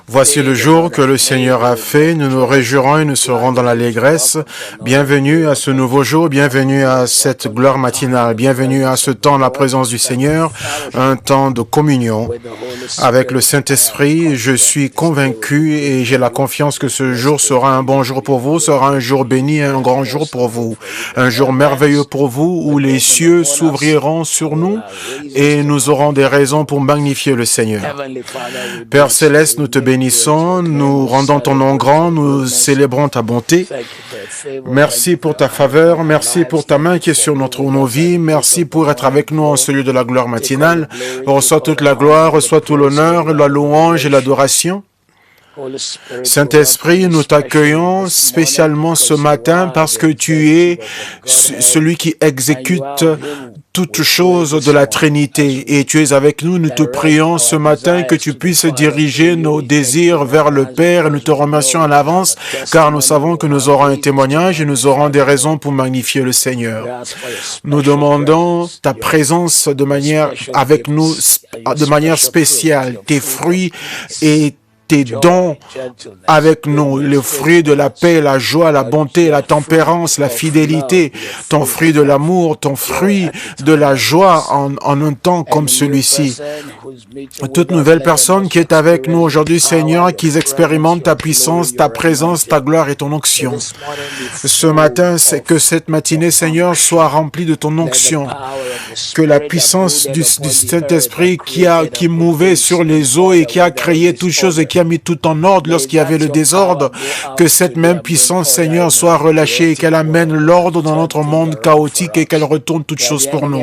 Voici le jour que le Seigneur a fait, nous nous réjouirons et nous serons dans l'allégresse. Bienvenue à ce nouveau jour, bienvenue à cette gloire matinale, bienvenue à ce temps, la présence du Seigneur, un temps de communion avec le Saint-Esprit. Je suis convaincu et j'ai la confiance que ce jour sera un bon jour pour vous, sera un jour béni et un grand jour pour vous, un jour merveilleux pour vous où les cieux s'ouvriront sur nous et nous aurons des raisons pour magnifier le Seigneur. Père Céleste, nous te bénissons, nous rendons ton nom grand, nous célébrons ta bonté. Merci pour ta faveur, merci pour ta main qui est sur nos vies, merci pour être avec nous en ce lieu de la gloire matinale. Reçois toute la gloire, reçois tout l'honneur, la louange et l'adoration. Saint-Esprit, nous t'accueillons spécialement ce matin parce que tu es celui qui exécute toutes choses de la Trinité et tu es avec nous. Nous te prions ce matin que tu puisses diriger nos désirs vers le Père et nous te remercions à l'avance car nous savons que nous aurons un témoignage et nous aurons des raisons pour magnifier le Seigneur. Nous demandons ta présence avec nous de manière spéciale, tes fruits et tes dons avec nous, le fruit de la paix, la joie, la bonté, la tempérance, la fidélité, ton fruit de l'amour, ton fruit de la joie en un temps comme celui-ci. Toute nouvelle personne qui est avec nous aujourd'hui, Seigneur, qui expérimente ta puissance, ta présence, ta gloire et ton onction. Ce matin, c'est que cette matinée, Seigneur, soit remplie de ton onction. Que la puissance du Saint-Esprit qui mouvait sur les eaux et qui a créé toutes choses et qui a mis tout en ordre lorsqu'il y avait le désordre, que cette même puissance, Seigneur, soit relâchée et qu'elle amène l'ordre dans notre monde chaotique et qu'elle retourne toutes choses pour nous.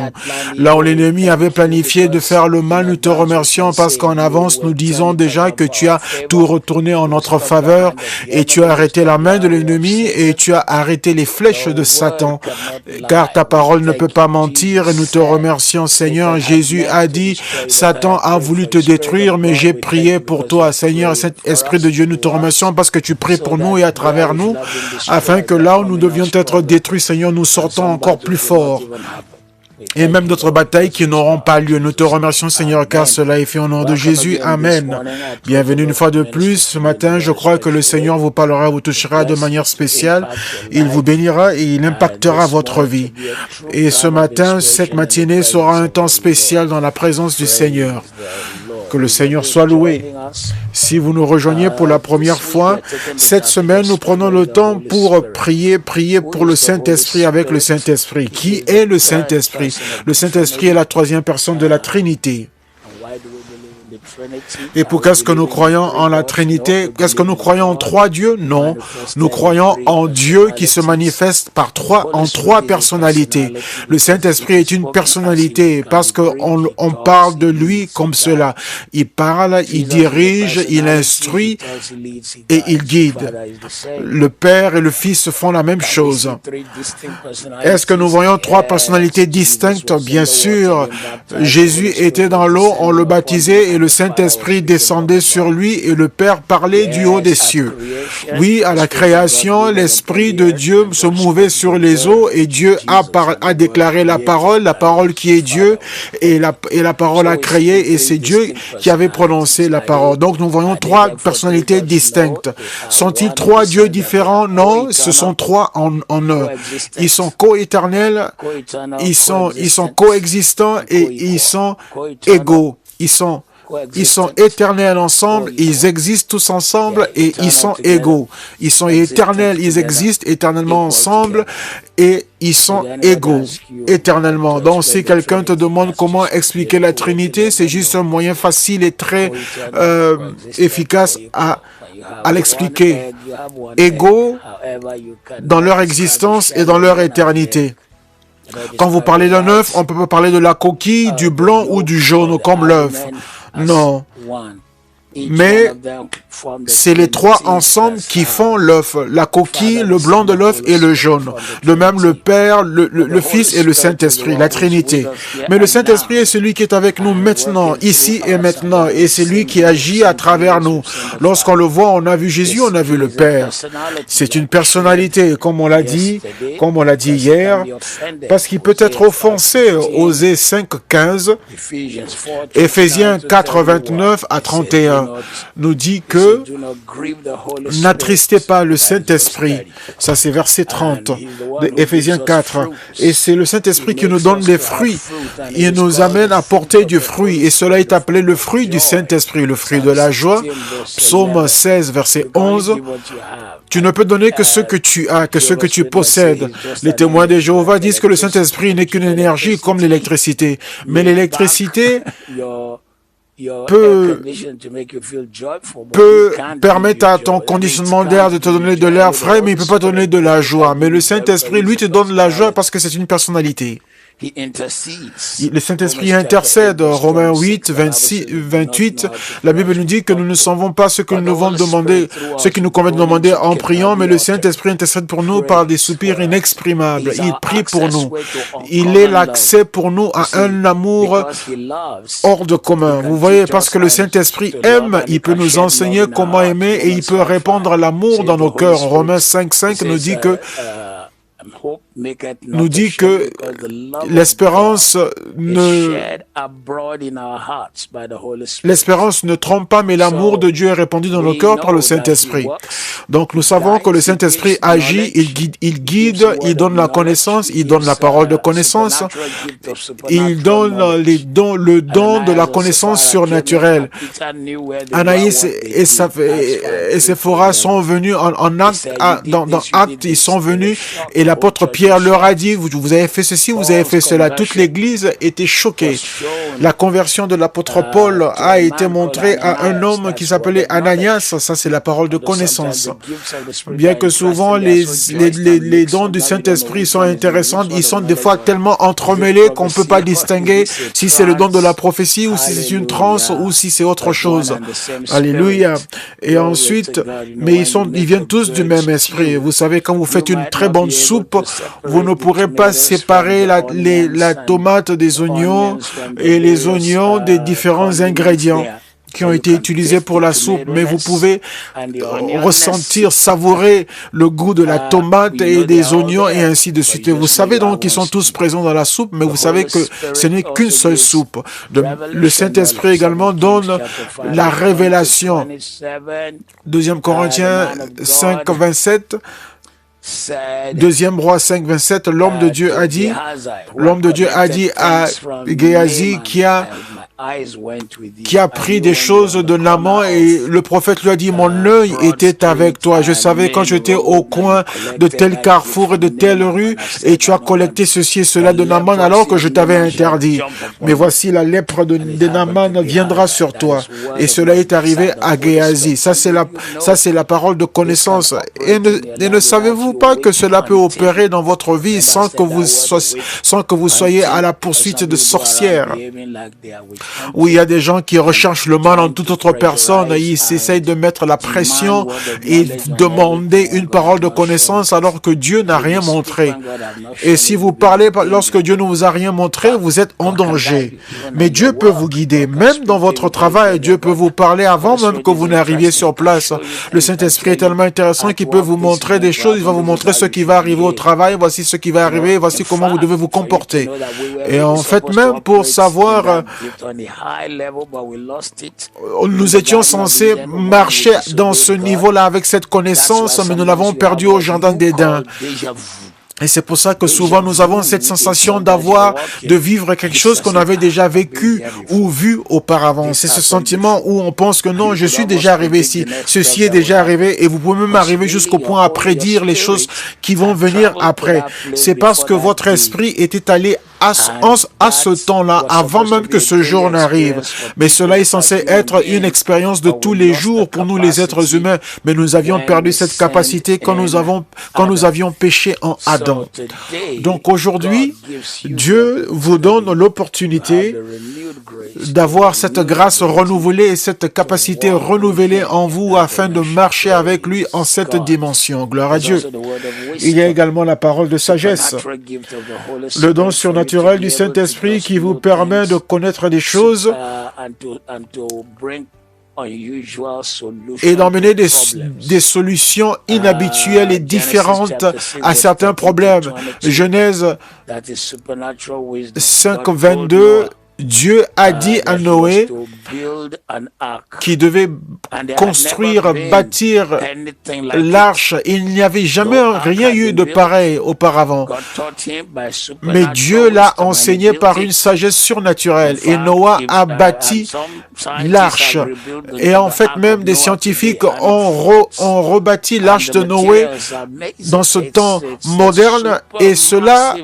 Là où l'ennemi avait planifié de faire le mal, nous te remercions parce qu'en avance, nous disons déjà que tu as tout retourné en notre faveur et tu as arrêté la main de l'ennemi et tu as arrêté les flèches de Satan, car ta parole ne peut pas mentir et nous te remercions, Seigneur. Jésus a dit, Satan a voulu te détruire, mais j'ai prié pour toi, Seigneur. Saint-Esprit de Dieu, nous te remercions parce que tu pries pour nous et à travers nous, afin que là où nous devions être détruits, Seigneur, nous sortons encore plus forts. Et même d'autres batailles qui n'auront pas lieu. Nous te remercions, Seigneur, car cela est fait au nom de Jésus. Amen. Bienvenue une fois de plus. Ce matin, je crois que le Seigneur vous parlera, vous touchera de manière spéciale. Il vous bénira et il impactera votre vie. Et ce matin, cette matinée sera un temps spécial dans la présence du Seigneur. Que le Seigneur soit loué. Si vous nous rejoignez pour la première fois, cette semaine, nous prenons le temps pour prier pour le Saint-Esprit avec le Saint-Esprit. Qui est le Saint-Esprit? Le Saint-Esprit est la troisième personne de la Trinité. Et pour qu'est-ce que nous croyons en la Trinité? Qu'est-ce que nous croyons en trois dieux? Non. Nous croyons en Dieu qui se manifeste en trois personnalités. Le Saint-Esprit est une personnalité parce qu'on parle de lui comme cela. Il parle, il dirige, il instruit et il guide. Le Père et le Fils font la même chose. Est-ce que nous voyons trois personnalités distinctes? Bien sûr. Jésus était dans l'eau, on le baptisait et le Saint-Esprit descendait sur lui et le Père parlait du haut des cieux. Oui, à la création, l'Esprit de Dieu se mouvait sur les eaux et Dieu a déclaré la parole qui est Dieu et la parole a créé et c'est Dieu qui avait prononcé la parole. Donc nous voyons trois personnalités distinctes. Sont-ils trois dieux différents? Non, ce sont trois en un. Ils sont co-éternels, ils sont coexistants et ils sont égaux. Ils sont éternels ensemble, ils existent tous ensemble et ils sont égaux. Ils sont éternels, ils existent éternellement ensemble et ils sont égaux éternellement. Donc, si quelqu'un te demande comment expliquer la Trinité, c'est juste un moyen facile et très efficace à l'expliquer. Égaux dans leur existence et dans leur éternité. Quand vous parlez d'un œuf, on peut pas parler de la coquille, du blanc ou du jaune comme l'œuf. Non. Mais c'est les trois ensemble qui font l'œuf, la coquille, le blanc de l'œuf et le jaune. De même le Père, le Fils et le Saint-Esprit, la Trinité. Mais le Saint-Esprit est celui qui est avec nous maintenant, ici et maintenant, et c'est lui qui agit à travers nous. Lorsqu'on le voit, on a vu Jésus, on a vu le Père. C'est une personnalité, comme on l'a dit hier, parce qu'il peut être offensé. Osée 5, 15, Éphésiens 4, 29 à 31. nous dit que n'attristez pas le Saint-Esprit. Ça, c'est verset 30 de Éphésiens 4. Et c'est le Saint-Esprit qui nous donne des fruits. Il nous amène à porter du fruit. Et cela est appelé le fruit du Saint-Esprit, le fruit de la joie. Psaume 16, verset 11. Tu ne peux donner que ce que tu as, que ce que tu possèdes. Les témoins de Jéhovah disent que le Saint-Esprit n'est qu'une énergie comme l'électricité. Mais l'électricité peut permettre à ton conditionnement d'air de te donner de l'air frais, mais il ne peut pas te donner de la joie. Mais le Saint-Esprit, lui, te donne la joie parce que c'est une personnalité. Le Saint-Esprit intercède. Romains 8, 28, la Bible nous dit que nous ne savons pas ce que nous devons demander, ce qui nous convient de demander en priant, mais le Saint-Esprit intercède pour nous par des soupirs inexprimables. Il prie pour nous. Il est l'accès pour nous à un amour hors de commun. Vous voyez, parce que le Saint-Esprit aime, il peut nous enseigner comment aimer et il peut répandre l'amour dans nos cœurs. Romains 5, 5 nous dit que l'espérance ne trompe pas, mais l'amour de Dieu est répandu dans nos cœurs par le Saint-Esprit. Donc nous savons que le Saint-Esprit agit, il guide, il donne la connaissance, il donne la parole de connaissance, il donne le don de la connaissance surnaturelle. Anaïs et Séphora sont venus dans Actes, ils sont venus et l'apôtre Pierre leur a dit, vous avez fait ceci, vous avez fait cela. Toute l'église était choquée. La conversion de l'apôtre Paul a été montrée à un homme qui s'appelait Ananias. Ça, c'est la parole de connaissance. Bien que souvent, les dons du Saint-Esprit sont intéressants, ils sont des fois tellement entremêlés qu'on ne peut pas distinguer si c'est le don de la prophétie ou si c'est une transe ou si c'est autre chose. Alléluia. Et ensuite, mais ils viennent tous du même esprit. Vous savez, quand vous faites une très bonne soupe, vous ne pourrez pas séparer la tomate des oignons et les oignons des différents ingrédients qui ont été utilisés pour la soupe, mais vous pouvez ressentir, savourer le goût de la tomate et des oignons et ainsi de suite. Et vous savez donc qu'ils sont tous présents dans la soupe, mais vous savez que ce n'est qu'une seule soupe. Le Saint-Esprit également donne la révélation. 2 Corinthiens 5, 27. 2 Rois 5, 27, l'homme de Dieu a dit à Géasi qui a pris des choses de Naaman et le prophète lui a dit, mon œil était avec toi. Je savais quand j'étais au coin de tel carrefour et de telle rue et tu as collecté ceci et cela de Naaman alors que je t'avais interdit. Mais voici la lèpre de Naaman viendra sur toi. Et cela est arrivé à Géasi. Ça, c'est la parole de connaissance. Et ne savez-vous pas que cela peut opérer dans votre vie sans que vous soyez à la poursuite de sorcières? Où il y a des gens qui recherchent le mal en toute autre personne, et ils essayent de mettre la pression et demander une parole de connaissance alors que Dieu n'a rien montré. Et si vous parlez lorsque Dieu ne vous a rien montré, vous êtes en danger. Mais Dieu peut vous guider, même dans votre travail, Dieu peut vous parler avant même que vous n'arriviez sur place. Le Saint-Esprit est tellement intéressant qu'il peut vous montrer des choses, il va vous montrer ce qui va arriver au travail, voici ce qui va arriver, voici comment vous devez vous comporter. Et en fait, même pour savoir, nous étions censés marcher dans ce niveau-là avec cette connaissance, mais nous l'avons perdu au jardin d'Éden. Et c'est pour ça que souvent nous avons cette sensation de vivre quelque chose qu'on avait déjà vécu ou vu auparavant. C'est ce sentiment où on pense que non, je suis déjà arrivé ici, ceci est déjà arrivé, et vous pouvez même arriver jusqu'au point à prédire les choses qui vont venir après. C'est parce que votre esprit était allé à ce temps-là, avant même que ce jour n'arrive. Mais cela est censé être une expérience de tous les jours pour nous les êtres humains. Mais nous avions perdu cette capacité quand nous avions péché en Adam. Donc aujourd'hui, Dieu vous donne l'opportunité d'avoir cette grâce renouvelée et cette capacité renouvelée en vous afin de marcher avec lui en cette dimension. Gloire à Dieu. Il y a également la parole de sagesse, le don surnaturel du Saint-Esprit qui vous permet de connaître des choses et d'emmener des solutions inhabituelles et différentes à certains problèmes. Genèse 5, 22 Dieu a dit à Noé qu'il devait construire, bâtir l'arche. Il n'y avait jamais rien eu de pareil auparavant. Mais Dieu l'a enseigné par une sagesse surnaturelle. Et Noé a bâti l'arche. Et en fait, même des scientifiques ont rebâti l'arche de Noé dans ce temps moderne. Et cela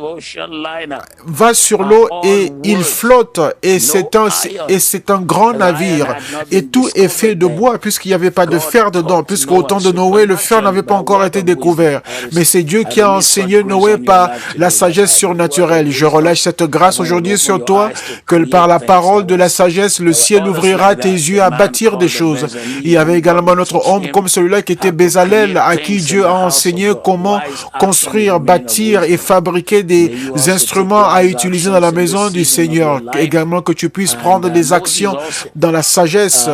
va sur l'eau et il flotte. Et c'est un grand navire. Et tout est fait de bois, puisqu'il n'y avait pas de fer dedans, puisqu'au temps de Noé, le fer n'avait pas encore été découvert. Mais c'est Dieu qui a enseigné Noé par la sagesse surnaturelle. Je relâche cette grâce aujourd'hui sur toi, que par la parole de la sagesse, le ciel ouvrira tes yeux à bâtir des choses. Il y avait également notre homme comme celui-là qui était Bézalel, à qui Dieu a enseigné comment construire, bâtir et fabriquer des instruments à utiliser dans la maison du Seigneur. Également que tu puisses prendre des actions dans la sagesse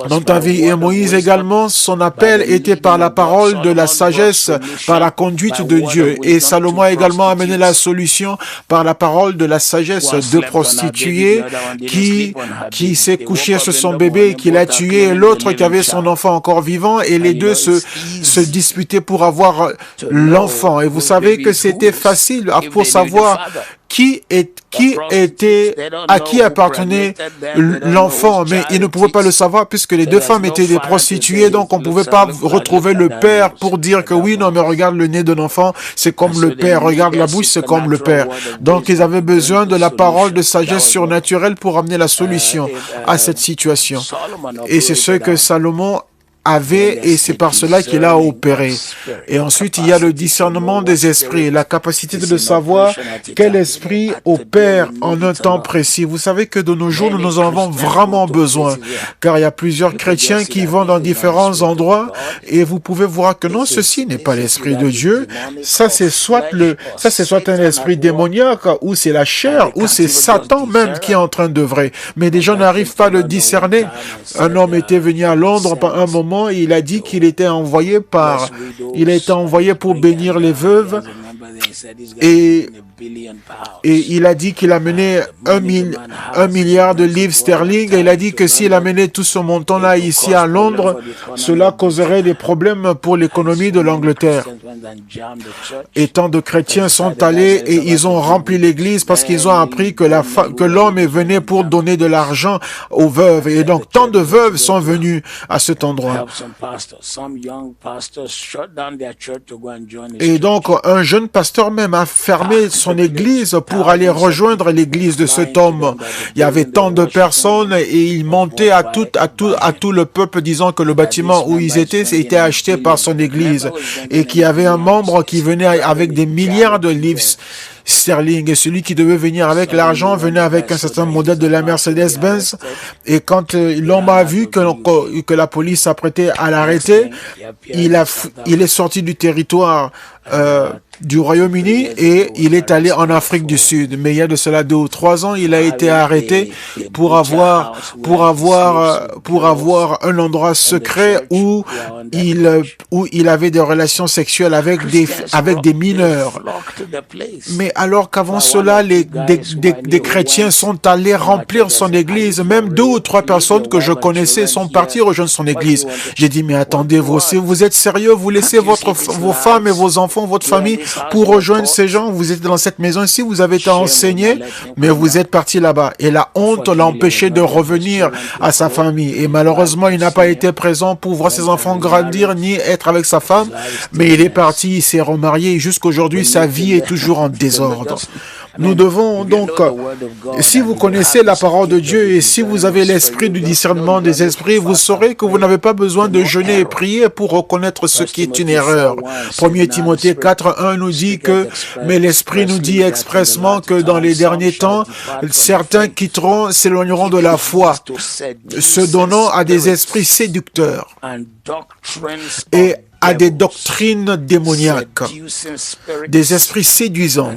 dans ta vie. Et Moïse également, son appel était par la parole de la sagesse, par la conduite de Dieu. Et Salomon a également amené la solution par la parole de la sagesse. Deux prostituées qui s'est couché sur son bébé et qui l'a tué, et l'autre qui avait son enfant encore vivant, et les deux se disputaient pour avoir l'enfant. Et vous savez que c'était facile pour savoir à qui appartenait l'enfant, mais ils ne pouvaient pas le savoir puisque les deux femmes étaient des prostituées, donc on ne pouvait pas retrouver le père pour dire que oui, non, mais regarde le nez de l'enfant, c'est comme le père, regarde la bouche, c'est comme le père. Donc ils avaient besoin de la parole de sagesse surnaturelle pour amener la solution à cette situation. Et c'est ce que Salomon avait, et c'est par cela qu'il a opéré. Et ensuite, il y a le discernement des esprits, la capacité de savoir quel esprit opère en un temps précis. Vous savez que de nos jours, nous en avons vraiment besoin, car il y a plusieurs chrétiens qui vont dans différents endroits, et vous pouvez voir que non, ceci n'est pas l'esprit de Dieu. Ça, c'est soit un esprit démoniaque, ou c'est la chair, ou c'est Satan même qui est en train d'œuvrer. Mais les gens n'arrivent pas à le discerner. Un homme était venu à Londres par un moment, et il a dit qu'il était envoyé pour bénir les veuves, et il a dit qu'il amenait 1 milliard de livres sterling, et il a dit que s'il amenait tout ce montant-là ici à Londres, cela causerait des problèmes pour l'économie de l'Angleterre. Et tant de chrétiens sont allés et ils ont rempli l'église parce qu'ils ont appris que l'homme venait pour donner de l'argent aux veuves. Et donc tant de veuves sont venues à cet endroit. Et donc un jeune pasteur même a fermé son église pour aller rejoindre l'église de cet homme. Il y avait tant de personnes et il mentait à tout le peuple disant que le bâtiment où ils étaient était acheté par son église et qu'il y avait un membre qui venait avec des milliards de livres sterling, et celui qui devait venir avec l'argent venait avec un certain modèle de la Mercedes-Benz. Et quand l'homme a vu que la police s'apprêtait à l'arrêter, il est sorti du territoire du Royaume-Uni et il est allé en Afrique du Sud. Mais il y a de cela 2 ou 3 ans, il a été arrêté pour avoir un endroit secret où il avait des relations sexuelles avec des mineurs. Mais alors qu'avant cela, des chrétiens sont allés remplir son église. Même 2 ou 3 personnes que je connaissais sont parties rejoindre son église. J'ai dit, mais attendez, vous êtes sérieux? Vous laissez vos femmes et vos enfants, votre famille, pour rejoindre ces gens? Vous êtes dans cette maison ici, vous avez été enseigné, mais vous êtes parti là-bas. Et la honte l'a empêché de revenir à sa famille. Et malheureusement, il n'a pas été présent pour voir ses enfants grandir, ni être avec sa femme. Mais il est parti, il s'est remarié, et jusqu'aujourd'hui, sa vie est toujours en désordre. Nous devons donc, si vous connaissez la parole de Dieu et si vous avez l'esprit du discernement des esprits, vous saurez que vous n'avez pas besoin de jeûner et prier pour reconnaître ce qui est une erreur. 1 Timothée 4:1 nous dit mais l'esprit nous dit expressement que dans les derniers temps, certains s'éloigneront de la foi, se donnant à des esprits séducteurs et à des doctrines démoniaques, des esprits séduisants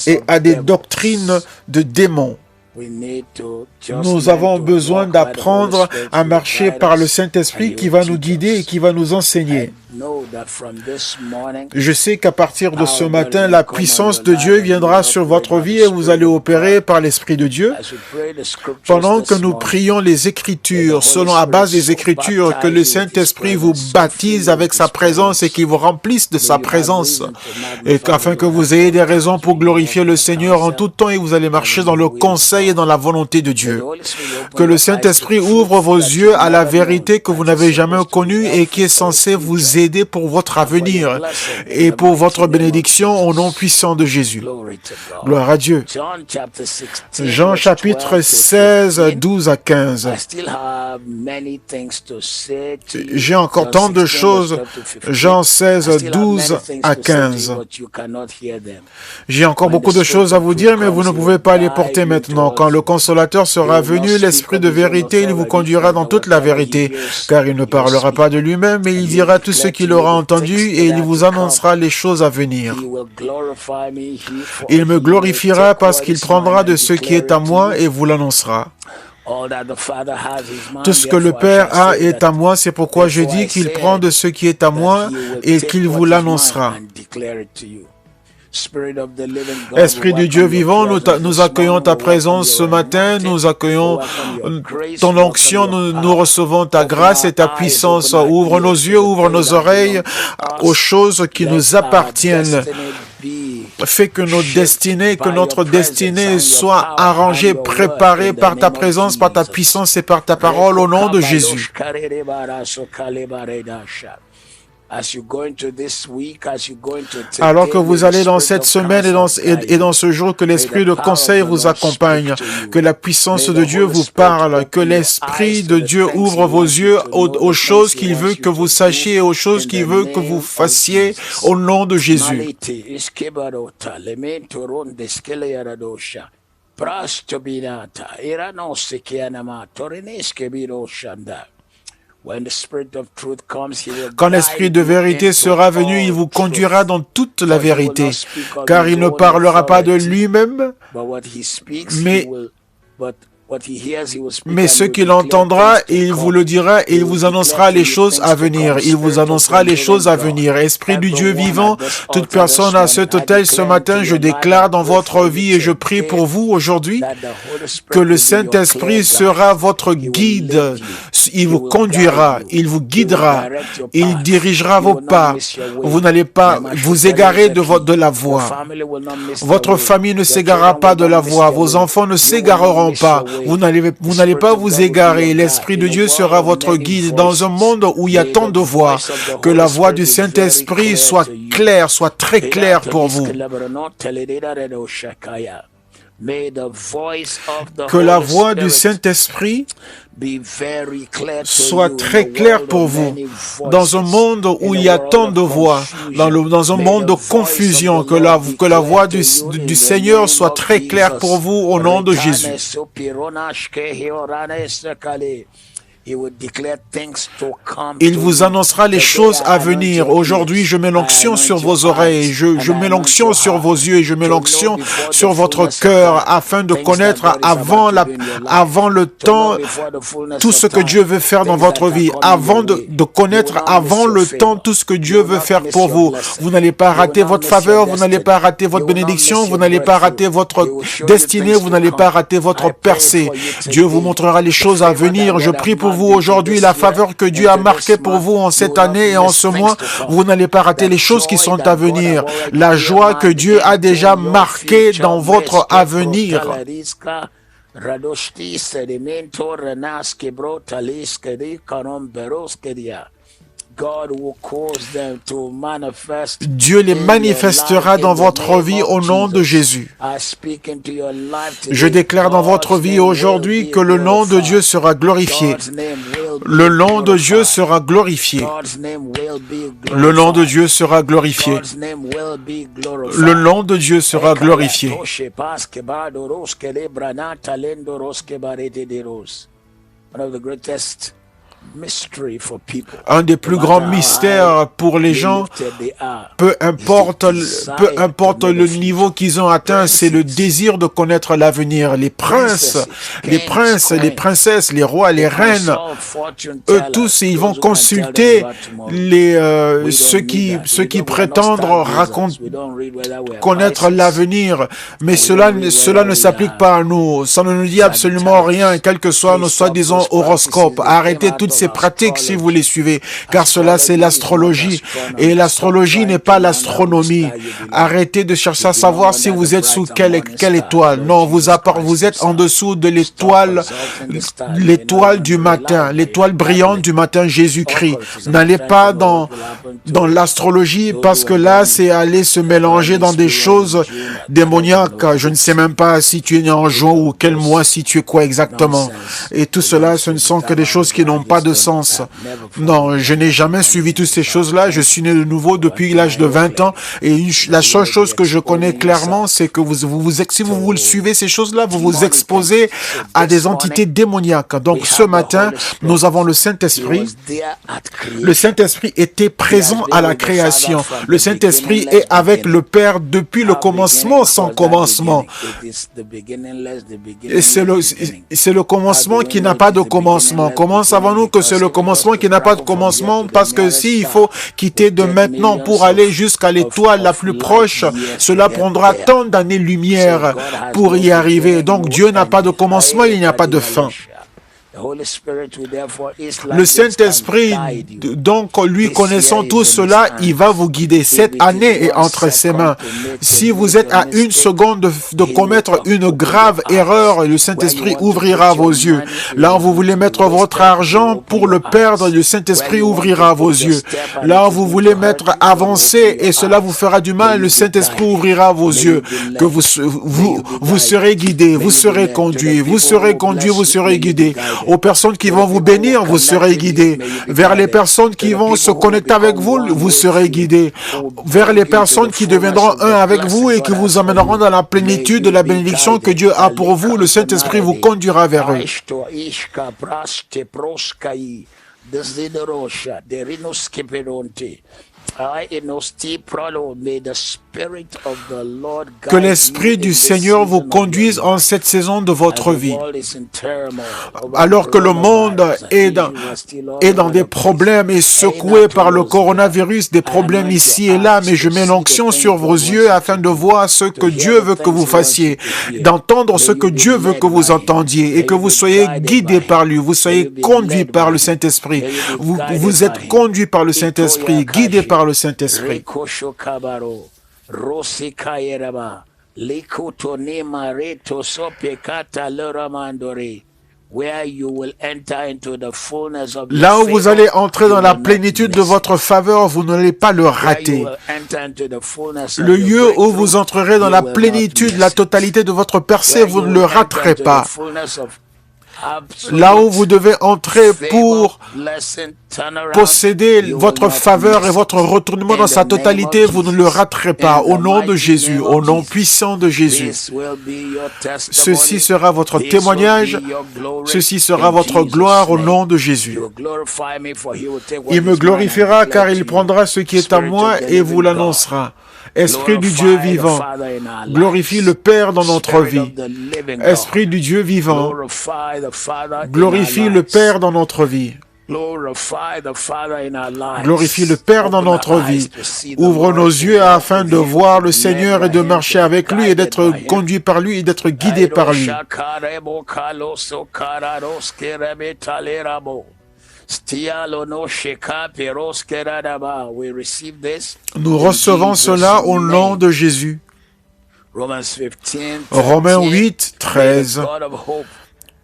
et à des doctrines de démons. Nous avons besoin d'apprendre à marcher par le Saint-Esprit qui va nous guider et qui va nous enseigner. Je sais qu'à partir de ce matin, la puissance de Dieu viendra sur votre vie et vous allez opérer par l'Esprit de Dieu. Pendant que nous prions les Écritures, selon la base des Écritures, que le Saint-Esprit vous baptise avec sa présence et qu'il vous remplisse de sa présence, et afin que vous ayez des raisons pour glorifier le Seigneur en tout temps et vous allez marcher dans le conseil et dans la volonté de Dieu. Que le Saint-Esprit ouvre vos yeux à la vérité que vous n'avez jamais connue et qui est censée vous aider pour votre avenir et pour votre bénédiction au nom puissant de Jésus. Gloire à Dieu. Jean chapitre 16, 12 à 15. J'ai encore tant de choses. Jean 16, 12 à 15. J'ai encore beaucoup de choses à vous dire, mais vous ne pouvez pas les porter maintenant. Quand le Consolateur sera venu, l'Esprit de vérité, il vous conduira dans toute la vérité, car il ne parlera pas de lui-même, mais il dira tout ce qu'il aura entendu et il vous annoncera les choses à venir. Il me glorifiera parce qu'il prendra de ce qui est à moi et vous l'annoncera. Tout ce que le Père a est à moi, c'est pourquoi je dis qu'il prend de ce qui est à moi et qu'il vous l'annoncera. Esprit du Dieu vivant, nous accueillons ta présence ce matin, nous accueillons ton onction, nous recevons ta grâce et ta puissance. Ouvre nos yeux, ouvre nos oreilles aux choses qui nous appartiennent. Fais que notre destinée soit arrangée, préparée par ta présence, par ta puissance et par ta parole au nom de Jésus. Alors que vous allez dans cette semaine et dans ce jour, que l'Esprit de conseil vous accompagne, que la puissance de Dieu vous parle, que l'Esprit de Dieu ouvre vos yeux aux choses qu'il veut que vous sachiez et aux choses qu'il veut que vous fassiez au nom de Jésus. Quand l'Esprit de vérité sera venu, il vous conduira dans toute la vérité, car il ne parlera pas de lui-même, mais ce qu'il entendra, il vous le dira et il vous annoncera les choses à venir. Il vous annoncera les choses à venir. Esprit du Dieu vivant, toute personne à cet autel ce matin, je déclare dans votre vie et je prie pour vous aujourd'hui que le Saint-Esprit sera votre guide. Il vous conduira, il vous guidera, il dirigera vos pas. Vous n'allez pas vous égarer de la voie. Votre famille ne s'égarera pas de la voie. Vos enfants ne s'égareront pas. Vous n'allez pas vous égarer. L'Esprit de Dieu sera votre guide dans un monde où il y a tant de voix. Que la voix du Saint-Esprit soit claire, soit très claire pour vous. Que la voix du Saint-Esprit soit très claire pour vous. Dans un monde où il y a tant de voix, dans un monde de confusion, que la voix du Seigneur soit très claire pour vous au nom de Jésus. Il vous annoncera les choses à venir. Aujourd'hui, je mets l'onction sur vos oreilles, je mets l'onction sur vos yeux et je mets l'onction sur votre cœur afin de connaître avant le temps tout ce que Dieu veut faire dans votre vie, avant de connaître avant le temps tout ce que Dieu veut faire pour vous. Vous n'allez pas rater votre faveur, vous n'allez pas rater votre bénédiction, vous n'allez pas rater votre destinée, vous n'allez pas rater votre percée. Dieu vous montrera les choses à venir. Je prie pour vous aujourd'hui, la faveur que Dieu a marquée pour vous en cette année et en ce mois, vous n'allez pas rater les choses qui sont à venir. La joie que Dieu a déjà marquée dans votre avenir. Dieu les manifestera dans votre vie au nom de Jésus. Je déclare dans votre vie aujourd'hui que le nom de Dieu sera glorifié. Le nom de Dieu sera glorifié. Le nom de Dieu sera glorifié. Le nom de Dieu sera glorifié. Un des plus grands mystères pour les gens, peu importe le niveau qu'ils ont atteint, c'est le désir de connaître l'avenir. Les princes, les princesses, les rois, les reines, eux tous, ils vont consulter ceux qui prétendent connaître l'avenir. Mais cela ne s'applique pas à nous. Ça ne nous dit absolument rien, quel que soit nos soi-disant horoscopes. Arrêtez toutes ces pratiques si vous les suivez, car cela c'est l'astrologie. Et l'astrologie n'est pas l'astronomie. Arrêtez de chercher à savoir si vous êtes sous quelle étoile. Non, vous êtes en dessous de l'étoile du matin, l'étoile brillante du matin, Jésus-Christ. N'allez pas dans l'astrologie, parce que là, c'est aller se mélanger dans des choses démoniaques. Je ne sais même pas si tu es né en juin ou quel mois, si tu es quoi exactement. Et tout cela, ce ne sont que des choses qui n'ont pas de sens. Non, je n'ai jamais suivi toutes ces choses-là. Je suis né de nouveau depuis l'âge de 20 ans. Et la seule chose que je connais clairement, c'est que si vous suivez ces choses-là, vous vous exposez à des entités démoniaques. Donc ce matin, nous avons le Saint-Esprit. Le Saint-Esprit était présent à la création. Le Saint-Esprit est avec le Père depuis le commencement sans commencement. Et c'est le commencement qui n'a pas de commencement. Comment savons-nous que c'est le commencement qui n'a pas de commencement? Parce que s'il faut quitter de maintenant pour aller jusqu'à l'étoile la plus proche, cela prendra tant d'années-lumière pour y arriver. Donc Dieu n'a pas de commencement, il n'y a pas de fin. Le Saint-Esprit, donc lui connaissant tout cela, il va vous guider. Cette année est entre ses mains. Si vous êtes à une seconde de commettre une grave erreur, le Saint-Esprit ouvrira vos yeux. Là où vous voulez mettre votre argent pour le perdre, le Saint-Esprit ouvrira vos yeux. Là où vous voulez mettre avancé et cela vous fera du mal, le Saint-Esprit ouvrira vos yeux. Que vous serez guidés, vous serez conduits, vous serez guidés. Aux personnes qui vont vous bénir, vous serez guidés. Vers les personnes qui vont se connecter avec vous, vous serez guidés. Vers les personnes qui deviendront un avec vous et qui vous amèneront dans la plénitude de la bénédiction que Dieu a pour vous, le Saint-Esprit vous conduira vers eux. Que l'Esprit du Seigneur vous conduise en cette saison de votre vie. Alors que le monde est dans des problèmes et secoué par le coronavirus, des problèmes ici et là, mais je mets l'onction sur vos yeux afin de voir ce que Dieu veut que vous fassiez, d'entendre ce que Dieu veut que vous entendiez et que vous soyez guidés par lui, vous soyez conduits par le Saint-Esprit. Vous êtes conduits par le Saint-Esprit, guidés par le Saint-Esprit. Là où vous allez entrer dans la plénitude de votre faveur, vous n'allez pas le rater. Le lieu où vous entrerez dans la plénitude, la totalité de votre percée, vous ne le raterez pas. Là où vous devez entrer pour posséder votre faveur et votre retournement dans sa totalité, vous ne le raterez pas. Au nom de Jésus, au nom puissant de Jésus. Ceci sera votre témoignage, ceci sera votre gloire au nom de Jésus. Il me glorifiera car il prendra ce qui est à moi et vous l'annoncera. Esprit du Dieu vivant, glorifie le Père dans notre vie. Esprit du Dieu vivant, glorifie le Père dans notre vie. Glorifie le Père dans notre vie. Ouvre nos yeux afin de voir le Seigneur et de marcher avec lui et d'être conduit par lui et d'être guidé par lui. Nous recevons cela au nom de Jésus. Romains 8, 13.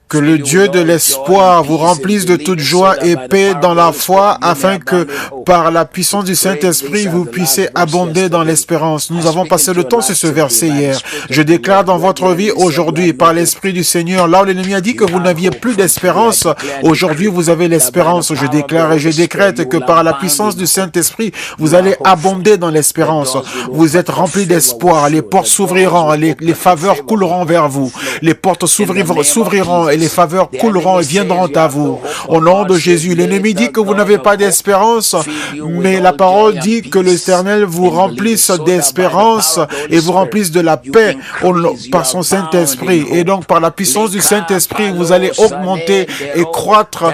Que le Dieu de l'espoir vous remplisse de toute joie et paix dans la foi, afin que, par la puissance du Saint-Esprit, vous puissiez abonder dans l'espérance. Nous avons passé le temps sur ce verset hier. Je déclare dans votre vie aujourd'hui, par l'Esprit du Seigneur, là où l'ennemi a dit que vous n'aviez plus d'espérance, aujourd'hui vous avez l'espérance. Je déclare et je décrète que par la puissance du Saint-Esprit, vous allez abonder dans l'espérance. Vous êtes remplis d'espoir. Les portes s'ouvriront, les faveurs couleront vers vous. Les portes s'ouvriront et les faveurs couleront et viendront à vous. Au nom de Jésus, l'ennemi dit que vous n'avez pas d'espérance, mais la parole dit que l'Éternel vous remplisse d'espérance et vous remplisse de la paix par son Saint-Esprit. Et donc, par la puissance du Saint-Esprit, vous allez augmenter et croître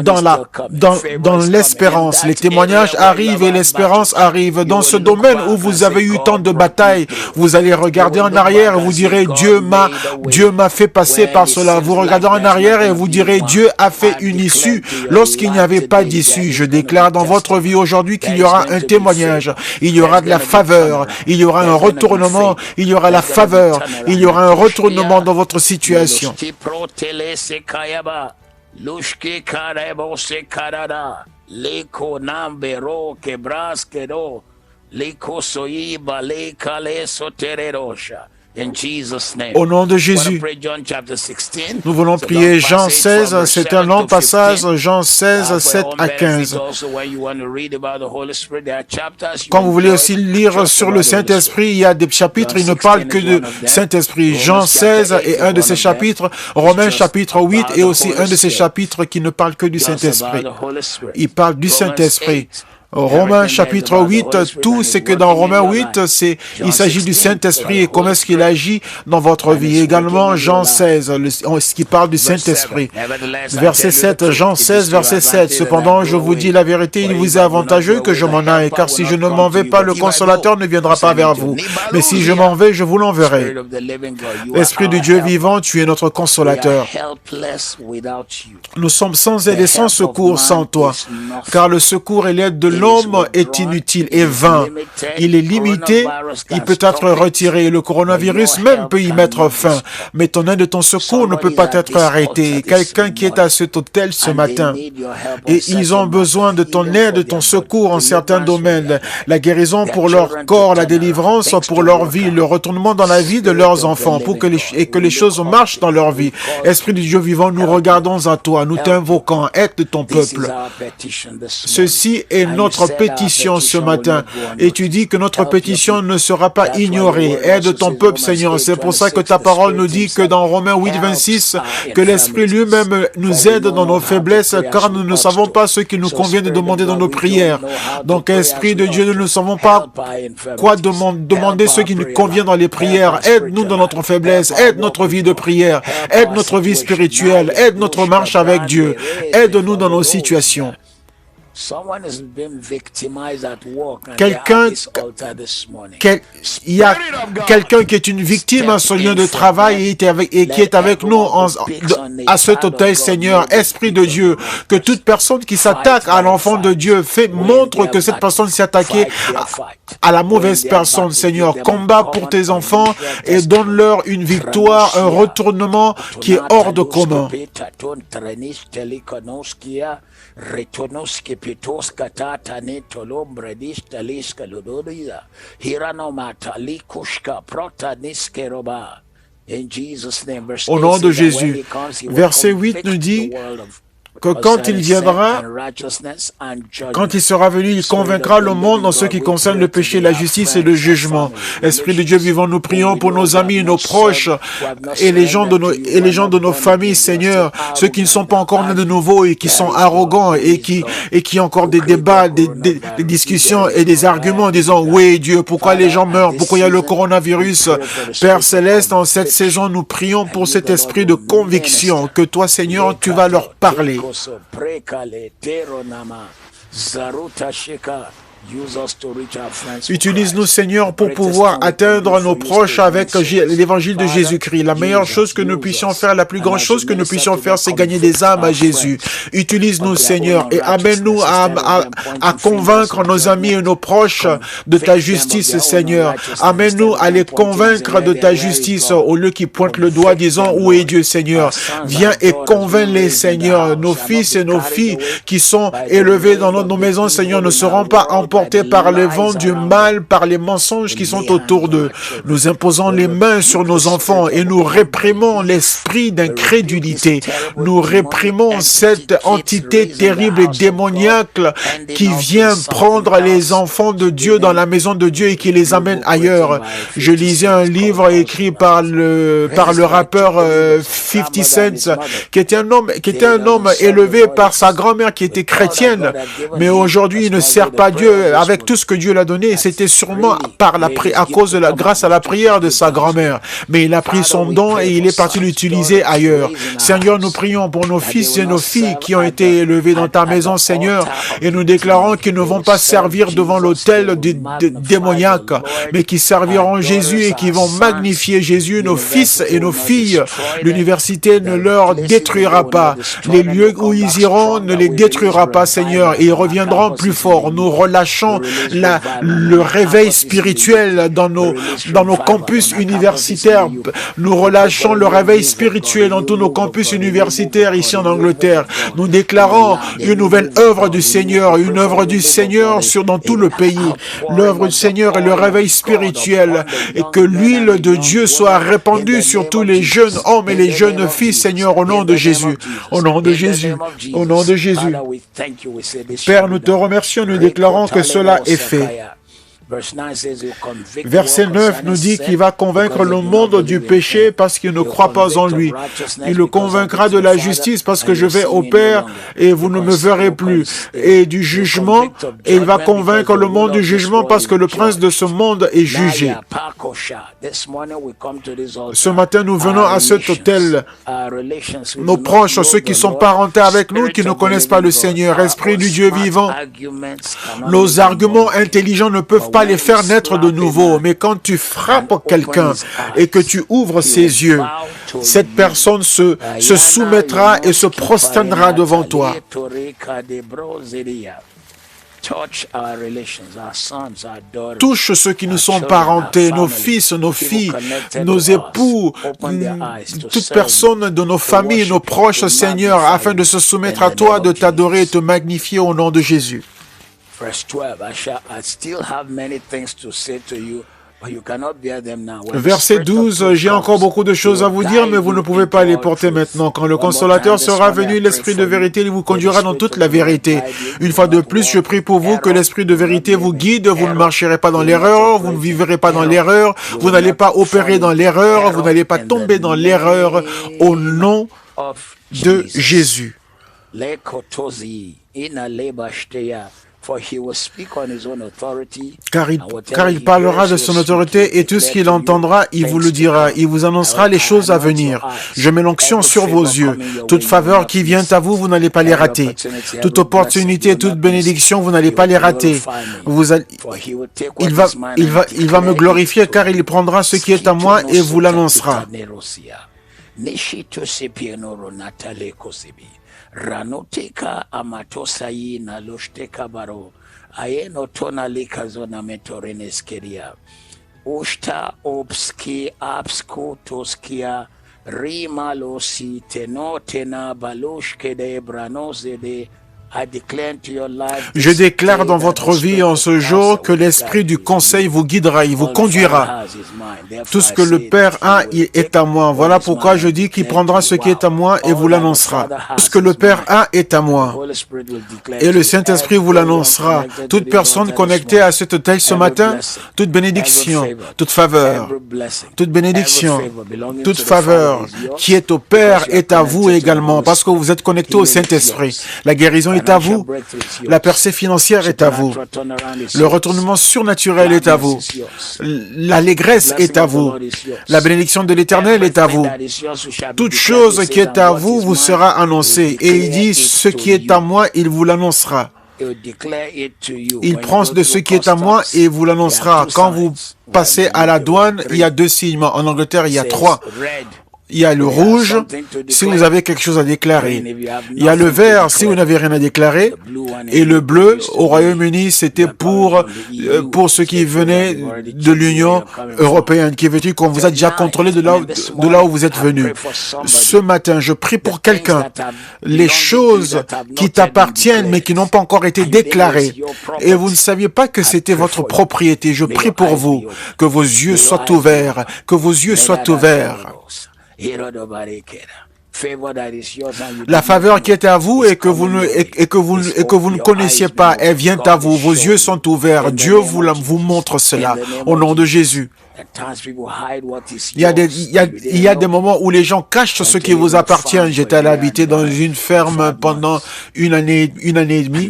dans l'espérance. Les témoignages arrivent et l'espérance arrive. Dans ce domaine où vous avez eu tant de batailles, vous allez regarder en arrière et vous direz, Dieu m'a fait passer par cela. Vous regardez en arrière et vous direz, Dieu a fait une issue lorsqu'il n'y avait pas d'issue. Je déclare dans votre vie aujourd'hui qu'il y aura un témoignage, il y aura de la faveur, il y aura un retournement, il y aura la faveur, il y aura un retournement dans votre situation. Au nom de Jésus, nous voulons prier Jean 16, c'est un long passage, Jean 16, 7 à 15. Quand vous voulez aussi lire sur le Saint-Esprit, il y a des chapitres, il ne parle que de Saint-Esprit. Jean 16 est un de ces chapitres, Romains chapitre 8 est aussi un de ces chapitres qui ne parle que du Saint-Esprit. Il parle du Saint-Esprit. Romains chapitre 8, tout ce que dans Romains 8, il s'agit du Saint-Esprit et comment est-ce qu'il agit dans votre vie. Également Jean 16, ce qui parle du Saint-Esprit. Verset 7, Jean 16, verset 7. Cependant, je vous dis la vérité, il vous est avantageux que je m'en aille, car si je ne m'en vais pas, le Consolateur ne viendra pas vers vous. Mais si je m'en vais, je vous l'enverrai. Esprit du Dieu vivant, tu es notre Consolateur. Nous sommes sans aide et sans secours sans toi, car le secours et l'aide de l'homme est inutile et vain. Il est limité, il peut être retiré. Le coronavirus même peut y mettre fin. Mais ton aide de ton secours ne peut pas être arrêté. Quelqu'un qui est à cet hôtel ce matin, et ils ont besoin de ton aide, de ton secours en certains domaines. La guérison pour leur corps, la délivrance pour leur vie, le retournement dans la vie de leurs enfants, et que les choses marchent dans leur vie. Esprit du Dieu vivant, nous regardons à toi, nous t'invoquons, aide ton peuple. Ceci est notre pétition ce matin. Et tu dis que notre pétition ne sera pas ignorée. Aide ton peuple, Seigneur. C'est pour ça que ta parole nous dit que dans Romains 8, 26, que l'Esprit lui-même nous aide dans nos faiblesses, car nous ne savons pas ce qu'il nous convient de demander dans nos prières. Donc, Esprit de Dieu, nous ne savons pas quoi demander ce qui nous convient dans les prières. Aide-nous dans notre faiblesse. Aide notre vie de prière. Aide notre vie spirituelle. Aide notre marche avec Dieu. Aide-nous dans nos situations. Il y a quelqu'un qui est une victime à ce lieu de travail et qui est avec nous à cet hôtel, Seigneur. Esprit de Dieu, que toute personne qui s'attaque à l'enfant de Dieu montre que cette personne s'est attaquée à la mauvaise personne, Seigneur. Combat pour tes enfants et donne-leur une victoire, un retournement qui est hors de commun. Au nom de Jésus, verset 8 nous dit que quand il viendra, quand il sera venu, il convaincra le monde en ce qui concerne le péché, la justice et le jugement. Esprit de Dieu vivant, nous prions pour nos amis, nos proches et les gens de nos familles, Seigneur, ceux qui ne sont pas encore nés de nouveau et qui sont arrogants et qui ont encore des débats, des discussions et des arguments en disant, oui Dieu, pourquoi les gens meurent, pourquoi il y a le coronavirus. Père Céleste, en cette saison, nous prions pour cet esprit de conviction que toi, Seigneur, tu vas leur parler. Utilise-nous, Seigneur, pour pouvoir atteindre nos proches avec l'évangile de Jésus-Christ. La meilleure chose que nous puissions faire, la plus grande chose que nous puissions faire, c'est gagner des âmes à Jésus. Utilise-nous, Seigneur, et amène-nous à convaincre nos amis et nos proches de ta justice, Seigneur. Amène-nous à les convaincre de ta justice au lieu qu'ils pointent le doigt disant, où est Dieu, Seigneur? Viens et convainc-les, Seigneur. Nos fils et nos filles qui sont élevés dans nos maisons, Seigneur, ne seront pas en emportés par les vents du mal, par les mensonges qui sont autour d'eux. Nous imposons les mains sur nos enfants et nous réprimons l'esprit d'incrédulité. Nous réprimons cette entité terrible et démoniaque qui vient prendre les enfants de Dieu dans la maison de Dieu et qui les amène ailleurs. Je lisais un livre écrit par le rappeur 50 Cent, qui était un homme élevé par sa grand-mère qui était chrétienne, mais aujourd'hui il ne sert pas Dieu avec tout ce que Dieu l'a donné. C'était sûrement à cause de grâce à la prière de sa grand-mère, mais il a pris son don et il est parti l'utiliser ailleurs. Seigneur, nous prions pour nos fils et nos filles qui ont été élevés dans ta maison, Seigneur, et nous déclarons qu'ils ne vont pas servir devant l'autel démoniaque, mais qui serviront Jésus et qui vont magnifier Jésus. Nos fils et nos filles, l'université ne leur détruira pas. Les lieux où ils iront ne les détruira pas, Seigneur, et ils reviendront plus forts. Nous relâchons le réveil spirituel dans nos campus universitaires. Nous relâchons le réveil spirituel dans tous nos campus universitaires ici en Angleterre. Nous déclarons une nouvelle œuvre du Seigneur, une œuvre du Seigneur dans tout le pays. L'œuvre du Seigneur et le réveil spirituel, et que l'huile de Dieu soit répandue sur tous les jeunes hommes et les jeunes filles, Seigneur, au nom de Jésus. Au nom de Jésus. Au nom de Jésus. Père, nous te remercions, nous déclarons que cela est fait. Verset 9 nous dit qu'il va convaincre le monde du péché parce qu'il ne croit pas en lui. Il le convaincra de la justice parce que je vais au Père et vous ne me verrez plus. Et du jugement, et il va convaincre le monde du jugement parce que le prince de ce monde est jugé. Ce matin, nous venons à cet autel. Nos proches, ceux qui sont parentés avec nous, qui ne connaissent pas le Seigneur, Esprit du Dieu vivant, nos arguments intelligents ne peuvent pas les faire naître de nouveau, mais quand tu frappes quelqu'un et que tu ouvres ses yeux, cette personne se soumettra et se prosternera devant toi. Touche ceux qui nous sont parentés, nos fils, nos filles, nos époux, toute personne de nos familles, nos proches, Seigneur, afin de se soumettre à toi, de t'adorer et te magnifier au nom de Jésus. Verset 12, j'ai encore beaucoup de choses à vous dire, mais vous ne pouvez pas les porter maintenant. Quand le Consolateur sera venu, l'Esprit de vérité, il vous conduira dans toute la vérité. Une fois de plus, je prie pour vous que l'Esprit de vérité vous guide. Vous ne marcherez pas dans l'erreur, vous ne vivrez pas dans l'erreur, vous n'allez pas opérer dans l'erreur, vous n'allez pas tomber dans l'erreur au nom de Jésus. Car il parlera de son autorité et tout ce qu'il entendra, il vous le dira. Il vous annoncera les choses à venir. Je mets l'onction sur vos yeux. Toute faveur qui vient à vous, vous n'allez pas les rater. Toute opportunité, toute bénédiction, vous n'allez pas les rater. Il va me glorifier car il prendra ce qui est à moi et vous l'annoncera. Ranoteka amatosai na loshteka baro ayeno tona likazona metoreneskeria ushta obski absku toskia rimalosi tenotena balushke de branose de. Je déclare dans votre vie en ce jour que l'esprit du conseil vous guidera, il vous conduira. Tout ce que le Père a est à moi. Voilà pourquoi je dis qu'il prendra ce qui est à moi et vous l'annoncera. Tout ce que le Père a est à moi. Et le Saint-Esprit vous l'annoncera. Toute personne connectée à cet autel ce matin, toute bénédiction, toute faveur, toute bénédiction, toute faveur qui est au Père est à vous également parce que vous êtes connecté au Saint-Esprit. La guérison est à vous. La percée financière est à vous. Le retournement surnaturel est à vous. L'allégresse est à vous. La bénédiction de l'Éternel est à vous. Toute chose qui est à vous vous sera annoncée. Et il dit, ce qui est à moi, il vous l'annoncera. Il prend de ce qui est à moi et vous l'annoncera. Quand vous passez à la douane, il y a 2 signes. En Angleterre, il y a 3. Il y a le rouge si vous avez quelque chose à déclarer. Il y a le vert si vous n'avez rien à déclarer. Et le bleu au Royaume-Uni, c'était pour ceux qui venaient de l'Union européenne, qui est venu qu'on vous a déjà contrôlé de là où vous êtes venu. Ce matin, je prie pour quelqu'un. Les choses qui t'appartiennent mais qui n'ont pas encore été déclarées. Et vous ne saviez pas que c'était votre propriété. Je prie pour vous, que vos yeux soient ouverts, que vos yeux soient ouverts. La faveur qui est à vous et que vous ne connaissiez pas, elle vient à vous. Vos yeux sont ouverts. Dieu vous montre cela au nom de Jésus. Il y a des moments où les gens cachent ce qui vous appartient. J'étais allé habiter dans une ferme pendant une année et demie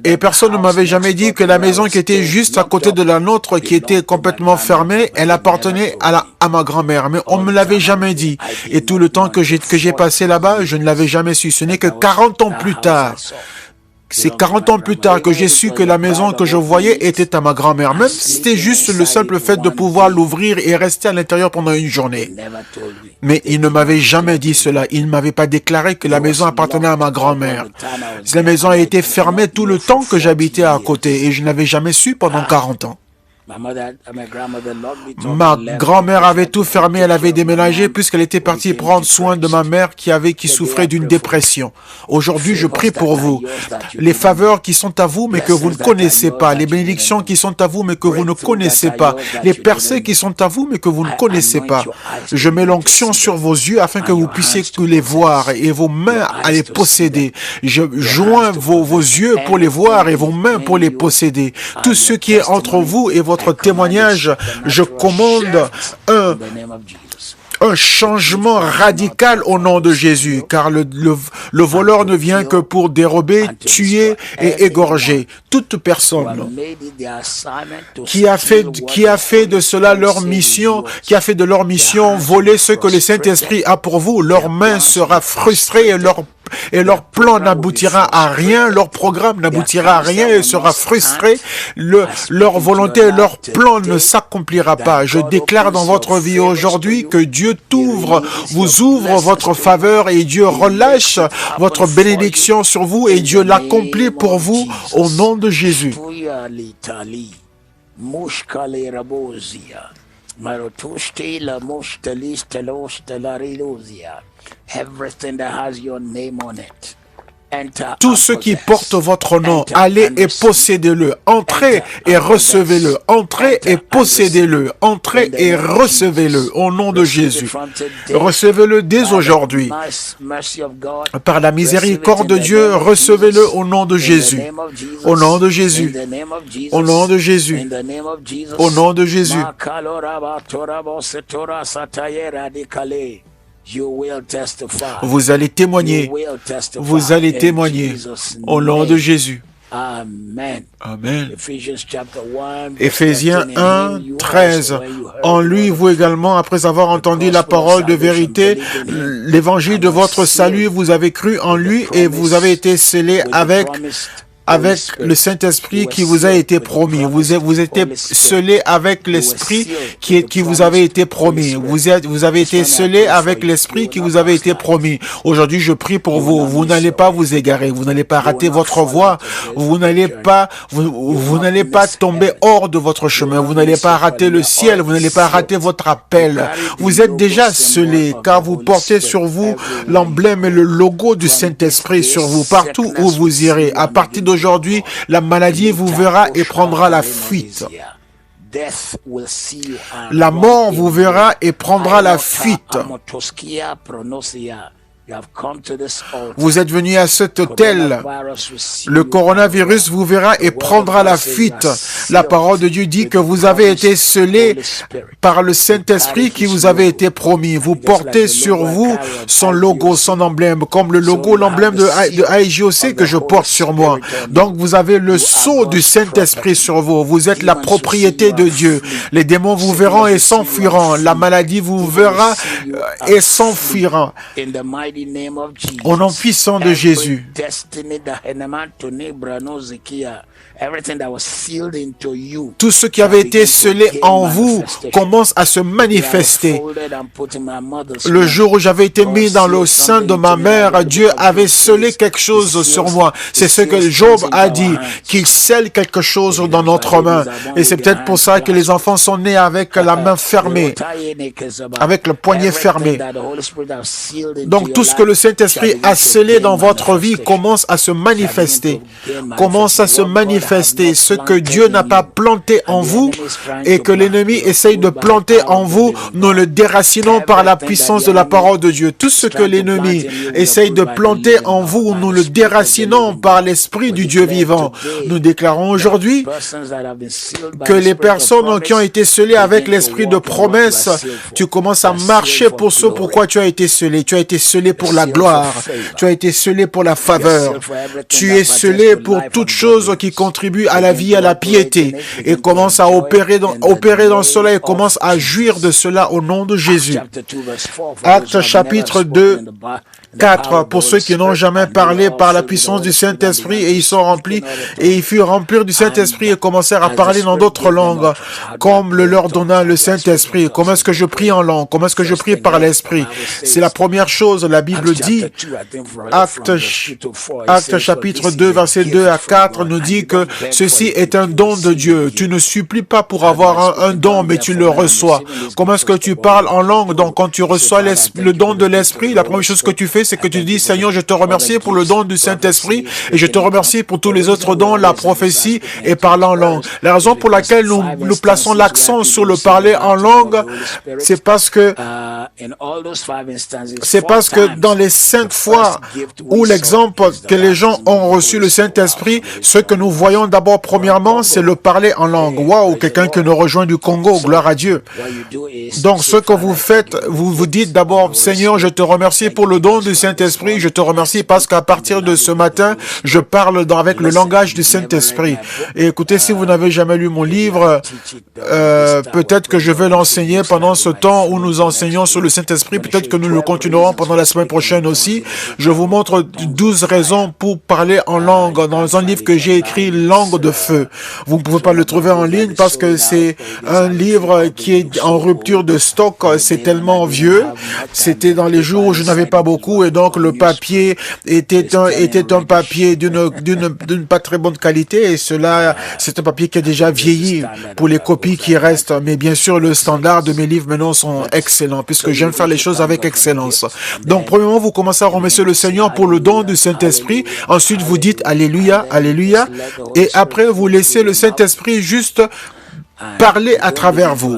et personne ne m'avait jamais dit que la maison qui était juste à côté de la nôtre, qui était complètement fermée, elle appartenait à ma grand-mère. Mais on ne me l'avait jamais dit. Et tout le temps que j'ai passé là-bas, je ne l'avais jamais su. Ce n'est que 40 ans plus tard. C'est 40 ans plus tard que j'ai su que la maison que je voyais était à ma grand-mère. Même si c'était juste le simple fait de pouvoir l'ouvrir et rester à l'intérieur pendant une journée. Mais il ne m'avait jamais dit cela. Il ne m'avait pas déclaré que la maison appartenait à ma grand-mère. La maison a été fermée tout le temps que j'habitais à côté et je n'avais jamais su pendant 40 ans. Ma grand-mère avait tout fermé, elle avait déménagé puisqu'elle était partie prendre soin de ma mère qui souffrait d'une dépression. Aujourd'hui, je prie pour vous. Les faveurs qui sont à vous mais que vous ne connaissez pas, les bénédictions qui sont à vous mais que vous ne connaissez pas, les percées qui sont à vous mais que vous ne connaissez pas. Je mets l'onction sur vos yeux afin que vous puissiez les voir et vos mains à les posséder. Je joins vos yeux pour les voir et vos mains pour les posséder. Tout ce qui est entre vous et votre témoignage, je commande un changement radical au nom de Jésus, car le voleur ne vient que pour dérober, tuer et égorger. Toute personne qui a fait de cela leur mission, qui a fait de leur mission voler ce que le Saint-Esprit a pour vous, leur main sera frustrée et leur plan n'aboutira à rien, leur programme n'aboutira à rien et sera frustré. Leur volonté et leur plan ne s'accomplira pas. Je déclare dans votre vie aujourd'hui que Dieu vous ouvre votre faveur et Dieu relâche votre bénédiction sur vous et Dieu l'accomplit pour vous au nom de Jésus. Everything that has your name on it. Tout ce qui porte votre nom, allez et possédez-le. Entrez et recevez-le. Entrez et possédez-le. Entrez et recevez-le au nom de Jésus. Recevez-le dès aujourd'hui. Par la miséricorde de Dieu, recevez-le au nom de Jésus. Au nom de Jésus. Au nom de Jésus. Au nom de Jésus. Vous allez témoigner. Vous allez témoigner au nom de Jésus. Amen. Amen. Éphésiens 1, 13. En lui, vous également, après avoir entendu la parole de vérité, l'évangile de votre salut, vous avez cru en lui et vous avez été scellés avec le Saint-Esprit qui vous a été promis. Vous êtes scellés avec l'Esprit qui vous avait été promis. Vous avez été scellés avec l'Esprit qui vous avait été promis. Aujourd'hui, je prie pour vous. Vous n'allez pas vous égarer. Vous n'allez pas rater votre voie. Vous n'allez pas tomber hors de votre chemin. Vous n'allez pas rater le ciel. Vous n'allez pas rater votre appel. Vous êtes déjà scellés car vous portez sur vous l'emblème et le logo du Saint-Esprit sur vous partout où vous irez. À partir d'aujourd'hui, la maladie vous verra et prendra la fuite. La mort vous verra et prendra la fuite. Vous êtes venu à cet hôtel. Le coronavirus vous verra et prendra la fuite. La parole de Dieu dit que vous avez été scellés par le Saint-Esprit qui vous avait été promis. Vous portez sur vous son logo, son emblème, comme l'emblème de IJOC que je porte sur moi. Donc vous avez le sceau du Saint-Esprit sur vous. Vous êtes la propriété de Dieu. Les démons vous verront et s'enfuiront. La maladie vous verra et s'enfuira. Au nom puissant de Jésus. Tout ce qui avait été scellé en vous commence à se manifester. Le jour où j'avais été mis dans le sein de ma mère, Dieu avait scellé quelque chose sur moi. C'est ce que Job a dit, qu'il scelle quelque chose dans notre main. Et c'est peut-être pour ça que les enfants sont nés avec la main fermée, avec le poignet fermé. Donc tout ce que le Saint-Esprit a scellé dans votre vie commence à se manifester. Commence à se manifester. Ce que Dieu n'a pas planté en vous et que l'ennemi essaye de planter en vous, nous le déracinons par la puissance de la parole de Dieu. Tout ce que l'ennemi essaye de planter en vous, nous le déracinons par l'Esprit du Dieu vivant. Nous déclarons aujourd'hui que les personnes qui ont été scellées avec l'esprit de promesse, tu commences à marcher pour ce pourquoi tu as été scellé. Tu as été scellé pour la gloire. Tu as été scellé pour la faveur. Tu es scellé pour toute chose qui contribue à la vie, à la piété. Et commence à opérer dans cela et commence à jouir de cela au nom de Jésus. Actes chapitre 2, 4. Pour ceux qui n'ont jamais parlé par la puissance du Saint-Esprit et ils sont remplis et ils furent remplis du Saint-Esprit et commencèrent à parler dans d'autres langues comme le leur donna le Saint-Esprit. Comment est-ce que je prie en langue? Comment est-ce que je prie par l'Esprit? C'est la première chose. La Bible dit, Actes chapitre 2, verset 2 à 4 nous dit que ceci est un don de Dieu. Tu ne supplies pas pour avoir un don, mais tu le reçois. Comment est-ce que tu parles en langue? Donc, quand tu reçois le don de l'Esprit, la première chose que tu fais, c'est que tu dis, Seigneur, je te remercie pour le don du Saint-Esprit et je te remercie pour tous les autres dons, la prophétie et parler en langue. La raison pour laquelle nous plaçons l'accent sur le parler en langue, c'est parce que dans les 5 fois où l'exemple que les gens ont reçu le Saint-Esprit, ce que nous voyons d'abord premièrement, c'est le parler en langue. Waouh, quelqu'un qui nous rejoint du Congo, gloire à Dieu. Donc, ce que vous faites, vous vous dites d'abord, Seigneur, je te remercie pour le don du Saint-Esprit, je te remercie parce qu'à partir de ce matin, je parle avec le langage du Saint-Esprit. Et écoutez, si vous n'avez jamais lu mon livre, peut-être que je vais l'enseigner pendant ce temps où nous enseignons sur le Saint-Esprit, peut-être que nous le continuerons pendant la semaine prochaine aussi. Je vous montre 12 raisons pour parler en langue dans un livre que j'ai écrit, Langue de feu. Vous ne pouvez pas le trouver en ligne parce que c'est un livre qui est en rupture de stock, c'est tellement vieux. C'était dans les jours où je n'avais pas beaucoup et donc le papier était un papier d'une pas très bonne qualité et cela, c'est un papier qui a déjà vieilli pour les copies qui restent. Mais bien sûr, le standard de mes livres maintenant sont excellents puisque j'aime faire les choses avec excellence. Donc, premièrement, vous commencez à remercier le Seigneur pour le don du Saint-Esprit. Ensuite, vous dites Alléluia, Alléluia. Et après, vous laissez le Saint-Esprit juste parlez à travers vous.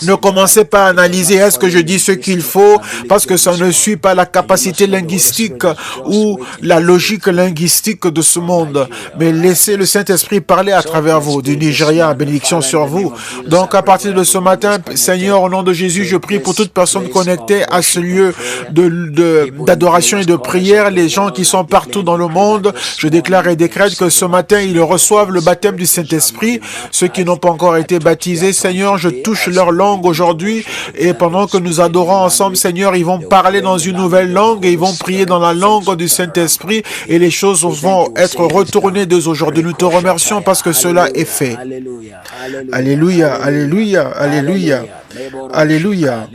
Ne commencez pas à analyser est-ce que je dis ce qu'il faut parce que ça ne suit pas la capacité linguistique ou la logique linguistique de ce monde. Mais laissez le Saint-Esprit parler à travers vous. Du Nigeria, bénédiction sur vous. Donc à partir de ce matin, Seigneur, au nom de Jésus, je prie pour toute personne connectée à ce lieu d'adoration et de prière, les gens qui sont partout dans le monde. Je déclare et décrète que ce matin, ils reçoivent le baptême du Saint-Esprit. Ceux qui n'ont pas encore été baptisés, Seigneur, je touche leur langue aujourd'hui et pendant que nous adorons ensemble, Seigneur, ils vont parler dans une nouvelle langue et ils vont prier dans la langue du Saint-Esprit et les choses vont être retournées dès aujourd'hui. Nous te remercions parce que cela est fait. Alléluia, alléluia, alléluia, alléluia.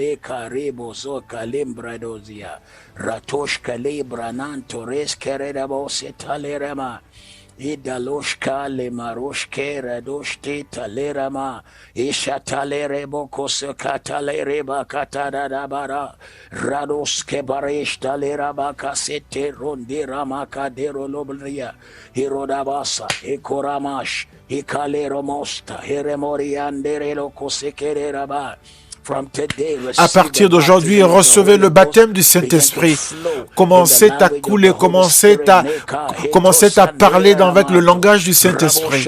Idaloshka le maroshke radoshte talerama ishatalere bokoseka talereba katadabara radoske baresh taleraba kasete rondirama kadero lobria hirodabasa ekoramash ikaleromosta heremoriandere lokosekereba. À partir d'aujourd'hui, recevez le baptême du Saint-Esprit. Commencez à couler, commencez à parler avec le langage du Saint-Esprit.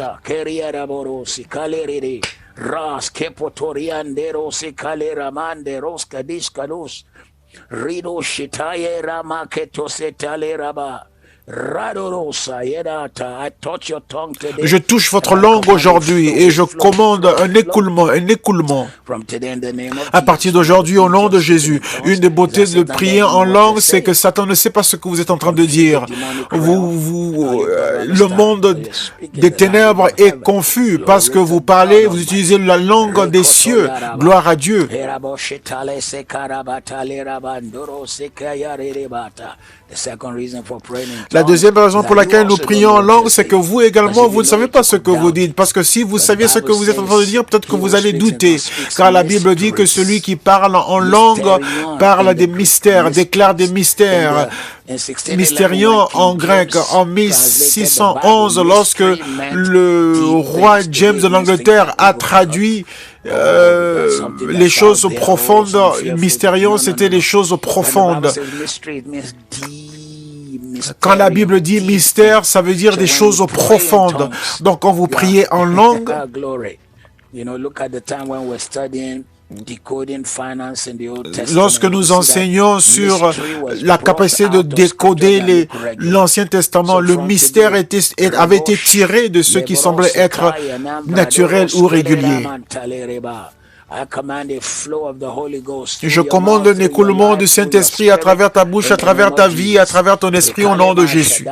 Je touche votre langue aujourd'hui et je commande un écoulement. À partir d'aujourd'hui, au nom de Jésus, une des beautés de prier en langue, c'est que Satan ne sait pas ce que vous êtes en train de dire. Le monde des ténèbres est confus parce que vous parlez, vous utilisez la langue des cieux. Gloire à Dieu. La deuxième raison pour laquelle nous prions en langue, c'est que vous également, vous ne savez pas ce que vous dites. Parce que si vous saviez ce que vous êtes en train de dire, peut-être que vous allez douter. Car la Bible dit que celui qui parle en langue parle des mystères, déclare des mystères. Mystérion en grec. En 1611, lorsque le roi James de l'Angleterre a traduit les choses profondes, mystérion, c'était les choses profondes. Quand la Bible dit mystère, ça veut dire des choses profondes. Donc, quand vous priez en langue, lorsque nous enseignons sur la capacité de décoder l'Ancien Testament, le mystère avait été tiré de ce qui semblait être naturel ou régulier. Je commande un écoulement du Saint-Esprit à travers ta bouche, à travers ta vie, à travers ton esprit au nom de Jésus.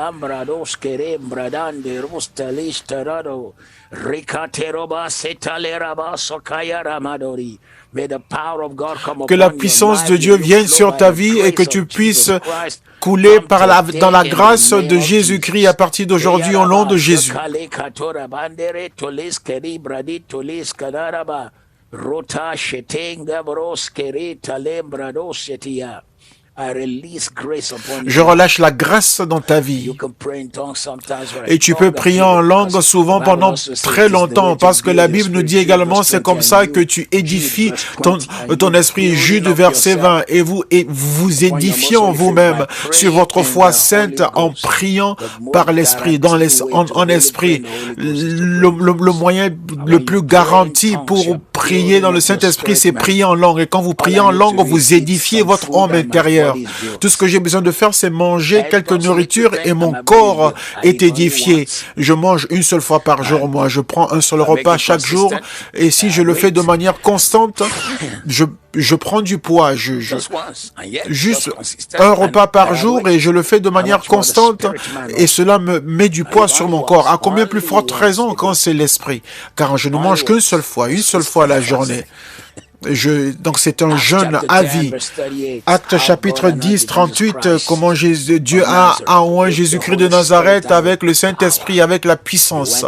Que la puissance de Dieu vienne sur ta vie et que tu puisses couler dans la grâce de Jésus-Christ à partir d'aujourd'hui au nom de Jésus. Je relâche la grâce dans ta vie. Et tu peux prier en langue souvent pendant très longtemps parce que la Bible nous dit également c'est comme ça que tu édifies ton esprit. Jude verset 20. Et vous édifiant vous-même sur votre foi sainte en priant par l'esprit, en esprit. Le moyen le plus garanti pour prier dans le Saint-Esprit, c'est prier en langue. Et quand vous priez en langue, vous édifiez votre homme intérieur. Tout ce que j'ai besoin de faire, c'est manger quelque nourriture et mon corps est édifié. Je mange une seule fois par jour, moi. Je prends un seul repas chaque jour et si je le fais de manière constante, je prends du poids. Juste un repas par jour et je le fais de manière constante et cela me met du poids sur mon corps. À combien plus forte raison quand c'est l'esprit? Car je ne mange qu'une seule fois la journée. Donc c'est un jeûne à vie. Acte chapitre 10, 38, comment Dieu a oint Jésus-Christ de Nazareth avec le Saint-Esprit, avec la puissance,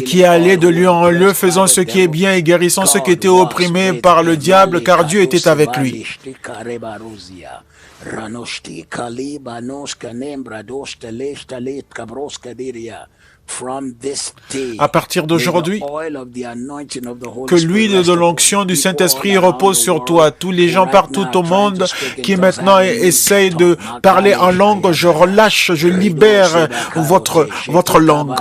qui allait de lieu en lieu, faisant ce qui est bien et guérissant ceux qui étaient opprimés par le diable, car Dieu était avec lui. À partir d'aujourd'hui, que l'huile de l'onction du Saint-Esprit repose sur toi. Tous les gens partout au monde qui maintenant essayent de parler en langue, je relâche, je libère votre langue.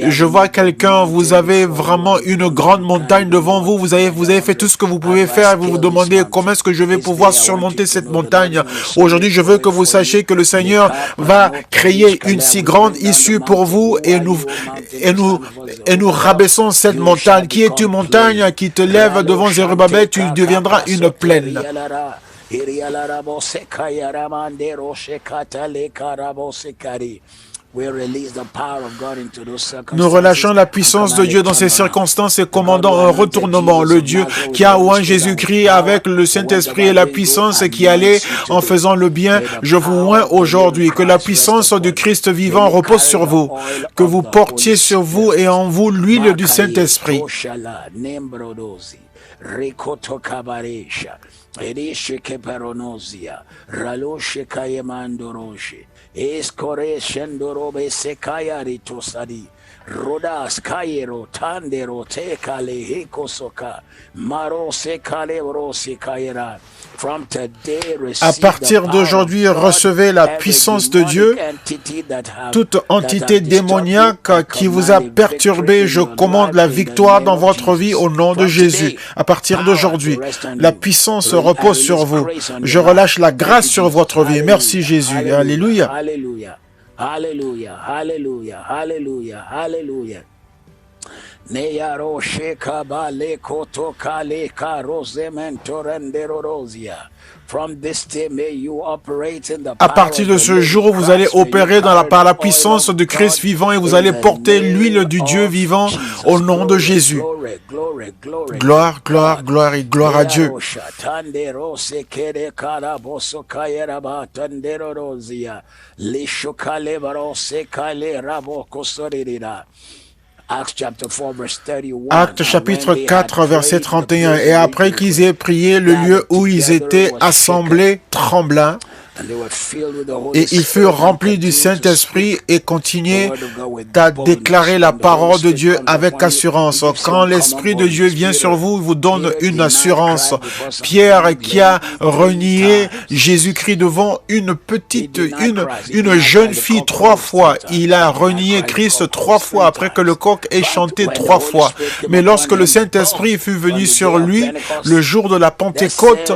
Je vois quelqu'un, vous avez vraiment une grande montagne devant vous, vous avez fait tout ce que vous pouvez faire et vous vous demandez comment est-ce que je vais pouvoir surmonter cette montagne. Aujourd'hui, je veux que vous sachiez que le Seigneur va créer une si grande issue pour vous et nous rabaissons cette montagne. Qui est une montagne qui te lève devant Zérubabel, tu deviendras une plaine. Nous relâchons la puissance de Dieu dans ces circonstances et commandons un retournement. Le Dieu qui a oint Jésus-Christ avec le Saint-Esprit et la puissance qui allait en faisant le bien, je vous oins aujourd'hui. Que la puissance du Christ vivant repose sur vous. Que vous portiez sur vous et en vous l'huile du Saint-Esprit. Rodas Kairo Tandero Tekale Hikosoka Maro Sekale Rosi Kaira. À partir d'aujourd'hui, recevez la puissance de Dieu. Toute entité démoniaque qui vous a perturbé, je commande la victoire dans votre vie au nom de Jésus. À partir d'aujourd'hui, la puissance repose sur vous. Je relâche la grâce sur votre vie. Merci Jésus. Alléluia. Alléluia. Alléluia. Alléluia. Alléluia. Alléluia. Neyaro shekaba le koto kale karose mentorendero rosia. À partir de ce jour, vous allez opérer par la puissance de Christ vivant et vous allez porter l'huile du Dieu vivant au nom de Jésus. Gloire, gloire, gloire et gloire à Dieu. Actes chapitre 4, verset 31. Et après qu'ils aient prié, le lieu où ils étaient assemblés trembla. Et ils furent remplis du Saint-Esprit et continuaient à déclarer la parole de Dieu avec assurance. Quand l'Esprit de Dieu vient sur vous, il vous donne une assurance. Pierre qui a renié Jésus-Christ devant une jeune fille 3 fois. Il a renié Christ 3 fois après que le coq ait chanté 3 fois. Mais lorsque le Saint-Esprit fut venu sur lui, le jour de la Pentecôte,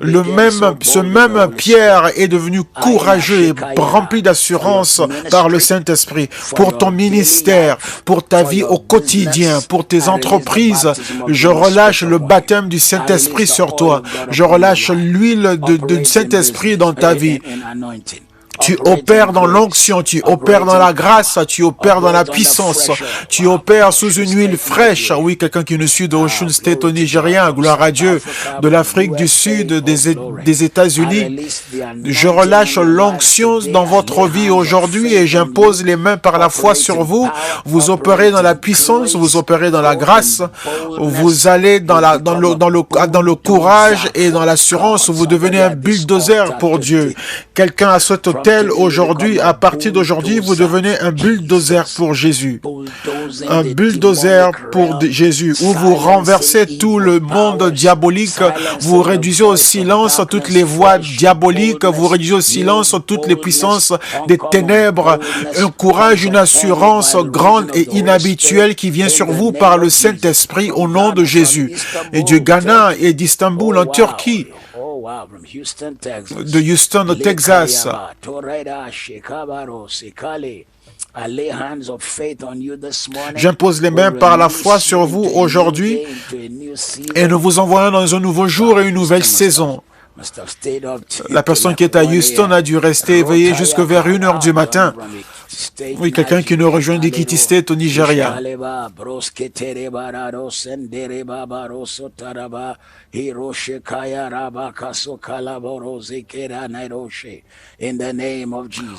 ce même Pierre est devenu courageux et rempli d'assurance par le Saint-Esprit. Pour ton ministère, pour ta vie au quotidien, pour tes entreprises, je relâche le baptême du Saint-Esprit sur toi. Je relâche l'huile du Saint-Esprit dans ta vie. Tu opères dans l'onction, tu opères dans la grâce, tu opères dans la puissance, tu opères sous une huile fraîche. Oui, quelqu'un qui nous suit de Osun State au Nigeria, gloire à Dieu, de l'Afrique du Sud, des États-Unis. Je relâche l'onction dans votre vie aujourd'hui et j'impose les mains par la foi sur vous. Vous opérez dans la puissance, vous opérez dans la grâce, vous allez dans le courage et dans l'assurance, vous devenez un bulldozer pour Dieu. Quelqu'un a cet hôtel aujourd'hui, à partir d'aujourd'hui, vous devenez un bulldozer pour Jésus. Un bulldozer pour Jésus, où vous renversez tout le monde diabolique, vous réduisez au silence toutes les voix diaboliques, vous réduisez au silence toutes les puissances des ténèbres, un courage, une assurance grande et inhabituelle qui vient sur vous par le Saint-Esprit au nom de Jésus. Et du Ghana et d'Istanbul en Turquie, de Houston au Texas. J'impose les mains par la foi sur vous aujourd'hui et nous vous envoyons dans un nouveau jour et une nouvelle saison. La personne qui est à Houston a dû rester éveillée jusque vers 1h du matin. Oui, quelqu'un qui nous rejoint d'Ekiti State au Nigeria.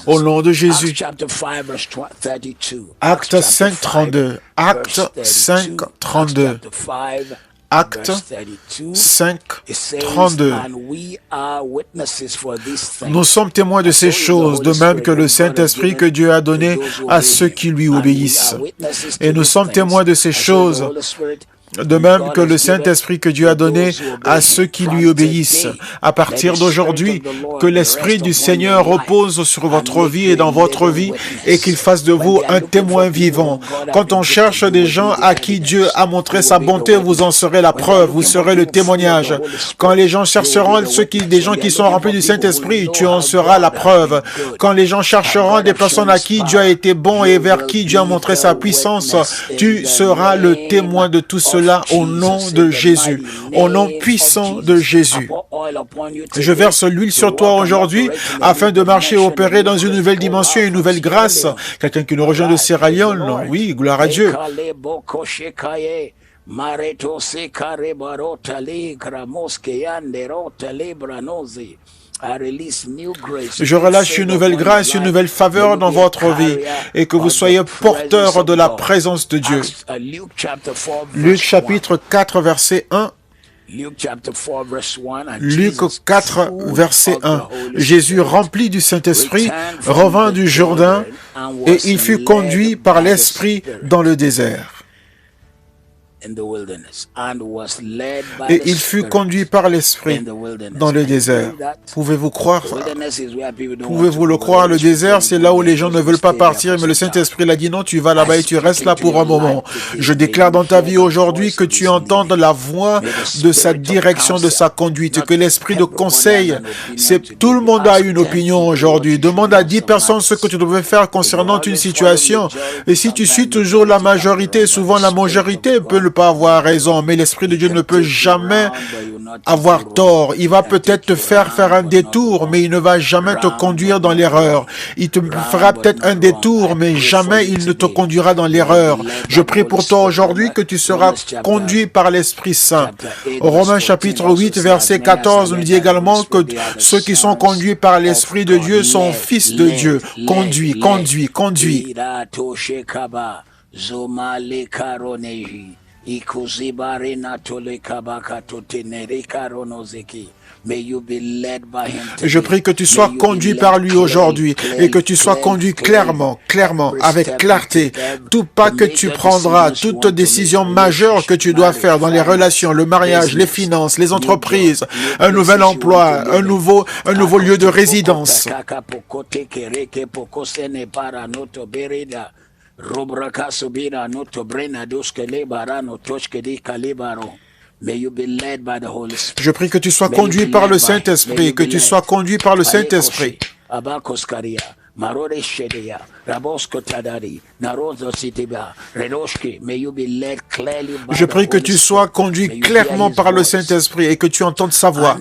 Au nom de Jésus. Acte 5, 32. Acte 5, 32. Acte 5, 32. Nous sommes témoins de ces choses, de même que le Saint-Esprit que Dieu a donné à ceux qui lui obéissent. Et nous sommes témoins de ces choses, de même que le Saint-Esprit que Dieu a donné à ceux qui lui obéissent. À partir d'aujourd'hui, que l'Esprit du Seigneur repose sur votre vie et dans votre vie et qu'il fasse de vous un témoin vivant. Quand on cherche des gens à qui Dieu a montré sa bonté, vous en serez la preuve, vous serez le témoignage. Quand les gens chercheront des gens qui sont remplis du Saint-Esprit, tu en seras la preuve. Quand les gens chercheront des personnes à qui Dieu a été bon et vers qui Dieu a montré sa puissance, tu seras le témoin de tout cela. Au nom de Jésus, au nom puissant de Jésus. Je verse l'huile sur toi aujourd'hui afin de marcher et opérer dans une nouvelle dimension et une nouvelle grâce. Quelqu'un qui nous rejoint de Sierra Leone, oui, gloire à Dieu. Je relâche une nouvelle grâce, une nouvelle faveur dans votre vie et que vous soyez porteur de la présence de Dieu. Luc chapitre 4, verset 1. Luc 4, verset 1. Jésus, rempli du Saint-Esprit, revint du Jourdain et il fut conduit par l'Esprit dans le désert. Et il fut conduit par l'Esprit dans le désert. Pouvez-vous croire? Pouvez-vous le croire? Le désert, c'est là où les gens ne veulent pas partir, mais le Saint-Esprit l'a dit non, tu vas là-bas et tu restes là pour un moment. Je déclare dans ta vie aujourd'hui que tu entendes la voix de sa direction, de sa conduite, que l'Esprit de conseil, tout le monde a une opinion aujourd'hui. Demande à 10 personnes ce que tu devais faire concernant une situation. Et si tu suis toujours la majorité, souvent la majorité peut ne pas avoir raison, mais l'Esprit de Dieu ne peut jamais avoir tort. Il va peut-être te faire un détour, mais il ne va jamais te conduire dans l'erreur. Il te fera peut-être un détour, mais jamais il ne te conduira dans l'erreur. Je prie pour toi aujourd'hui que tu seras conduit par l'Esprit Saint. Romains chapitre 8, verset 14 nous dit également que ceux qui sont conduits par l'Esprit de Dieu sont fils de Dieu. Conduis. Je prie que tu sois conduit par lui aujourd'hui et que tu sois conduit clairement, avec clarté. Tout pas que tu prendras, toute décision majeure que tu dois faire dans les relations, le mariage, les finances, les entreprises, un nouvel emploi, un nouveau lieu de résidence. Je prie que tu sois conduit par le Saint-Esprit, que tu sois conduit par le Saint-Esprit. Je prie que tu sois conduit clairement par le Saint-Esprit et que tu entendes sa voix.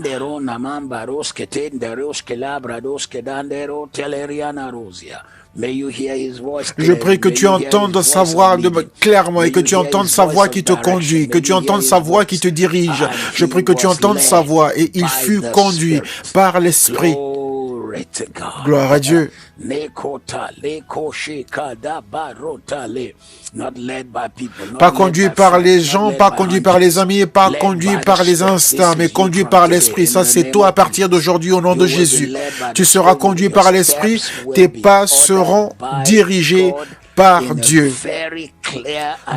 Je prie que tu entendes sa voix clairement et que tu entendes sa voix qui te conduit, que tu entendes sa voix qui te dirige. Je prie que tu entendes sa voix et il fut conduit par l'Esprit. Gloire à Dieu. Pas conduit par les gens, pas conduit par les amis, pas conduit par les instincts, mais conduit par l'Esprit. Ça, c'est toi à partir d'aujourd'hui au nom de Jésus. Tu seras conduit par l'Esprit, tes pas seront dirigés par Dieu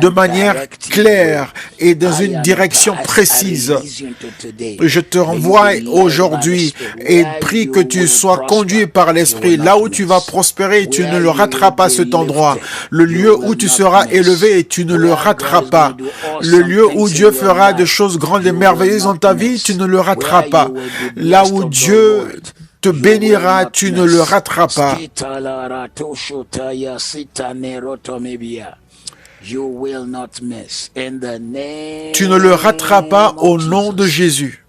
de manière claire et dans une direction précise. Je te renvoie aujourd'hui et prie que tu sois conduit par l'Esprit. Là où tu vas prospérer, tu ne le rateras pas cet endroit. Le lieu où tu seras élevé, tu ne le rateras pas. Le lieu où Dieu fera des choses grandes et merveilleuses dans ta vie, tu ne le rateras pas. Là où Dieu te bénira, tu ne le rateras pas. Tu ne le rateras pas au nom de Jésus.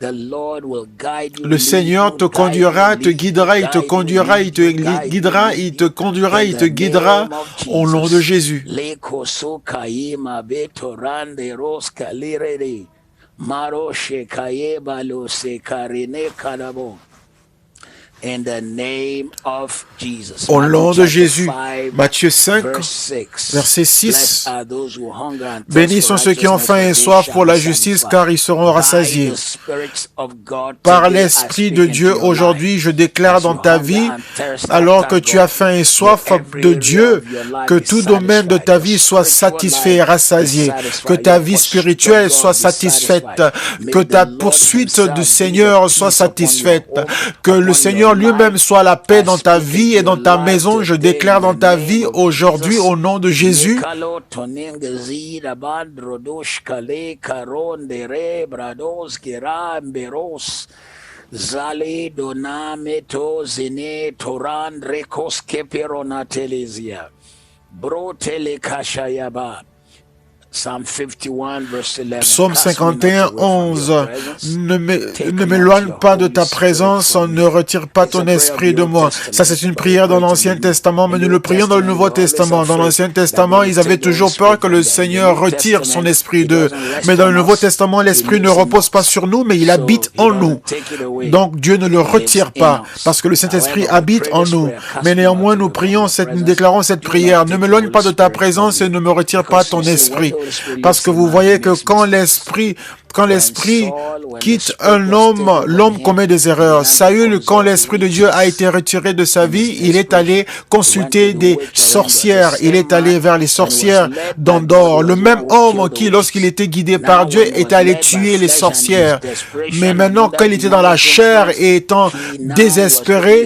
Le Seigneur te conduira, te guidera, il te conduira, il te guidera, il te conduira, il te guidera au nom de Jésus. Au nom de Jésus, Matthieu 5, verset 6, bénis sont ceux qui ont faim et soif pour la justice, car ils seront rassasiés. Par l'Esprit de Dieu, aujourd'hui, je déclare dans ta vie, alors que tu as faim et soif de Dieu, que tout domaine de ta vie soit satisfait et rassasié, que ta vie spirituelle soit satisfaite, que ta poursuite du Seigneur soit satisfaite, que le Seigneur lui-même soit la paix dans ta vie et dans ta maison. Je déclare dans ta vie aujourd'hui au nom de Jésus. Psaume 51, 11. Ne m'éloigne pas de ta présence, ne retire pas ton esprit de moi. Ça, c'est une prière dans l'Ancien Testament, mais nous le prions dans le Nouveau Testament. Dans l'Ancien Testament, ils avaient toujours peur que le Seigneur retire son esprit d'eux. Mais dans le Nouveau Testament, l'esprit ne repose pas sur nous, mais il habite en nous. Donc, Dieu ne le retire pas, parce que le Saint-Esprit habite en nous. Mais néanmoins, nous déclarons cette prière. Ne m'éloigne pas de ta présence et ne me retire pas ton esprit. Parce que vous voyez que quand quand l'Esprit quitte un homme, l'homme commet des erreurs. Saül, quand l'Esprit de Dieu a été retiré de sa vie, il est allé consulter des sorcières. Il est allé vers les sorcières d'Endor. Le même homme qui, lorsqu'il était guidé par Dieu, est allé tuer les sorcières. Mais maintenant, quand il était dans la chair et étant désespéré,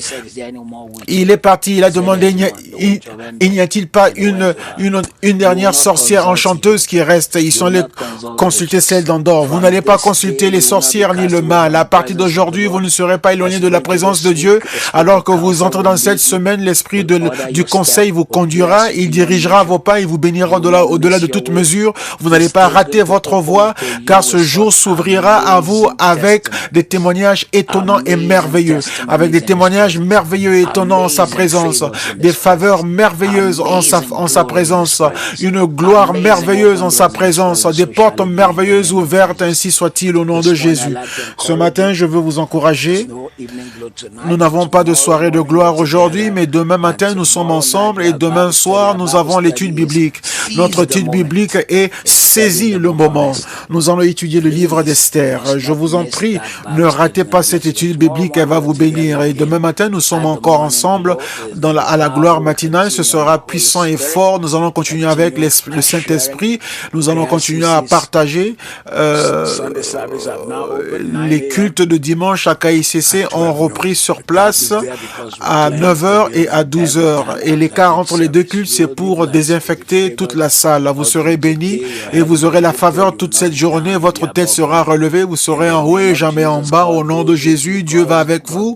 il est parti. Il a demandé, il n'y a-t-il pas une dernière sorcière enchanteuse qui reste? Ils sont allés consulter celle d'Endor. Vous n'allez pas consulter les sorcières ni le mal. À partir d'aujourd'hui, vous ne serez pas éloigné de la présence de Dieu. Alors que vous entrez dans cette semaine, l'esprit du conseil vous conduira, il dirigera vos pas, il vous bénira au-delà de toute mesure. Vous n'allez pas rater votre voie, car ce jour s'ouvrira à vous avec des témoignages étonnants et merveilleux, avec des témoignages merveilleux et étonnants en sa présence, des faveurs merveilleuses en sa présence, une gloire merveilleuse en sa présence, des portes merveilleuses ouvertes, ainsi soit-il au nom de Jésus. Ce matin, je veux vous encourager. Nous n'avons pas de soirée de gloire aujourd'hui, mais demain matin, nous sommes ensemble et demain soir, nous avons l'étude biblique. Notre étude biblique est saisie le moment. Nous allons étudier le livre d'Esther. Je vous en prie, ne ratez pas cette étude biblique, elle va vous bénir. Et demain matin, nous sommes encore ensemble à la gloire matinale. Ce sera puissant et fort. Nous allons continuer avec le Saint-Esprit. Nous allons continuer à partager les cultes de dimanche à KICC ont repris sur place à 9h et à 12h. Et l'écart entre les deux cultes, c'est pour désinfecter toute la salle. Vous serez bénis et vous aurez la faveur toute cette journée. Votre tête sera relevée. Vous serez en haut et jamais en bas. Au nom de Jésus, Dieu va avec vous.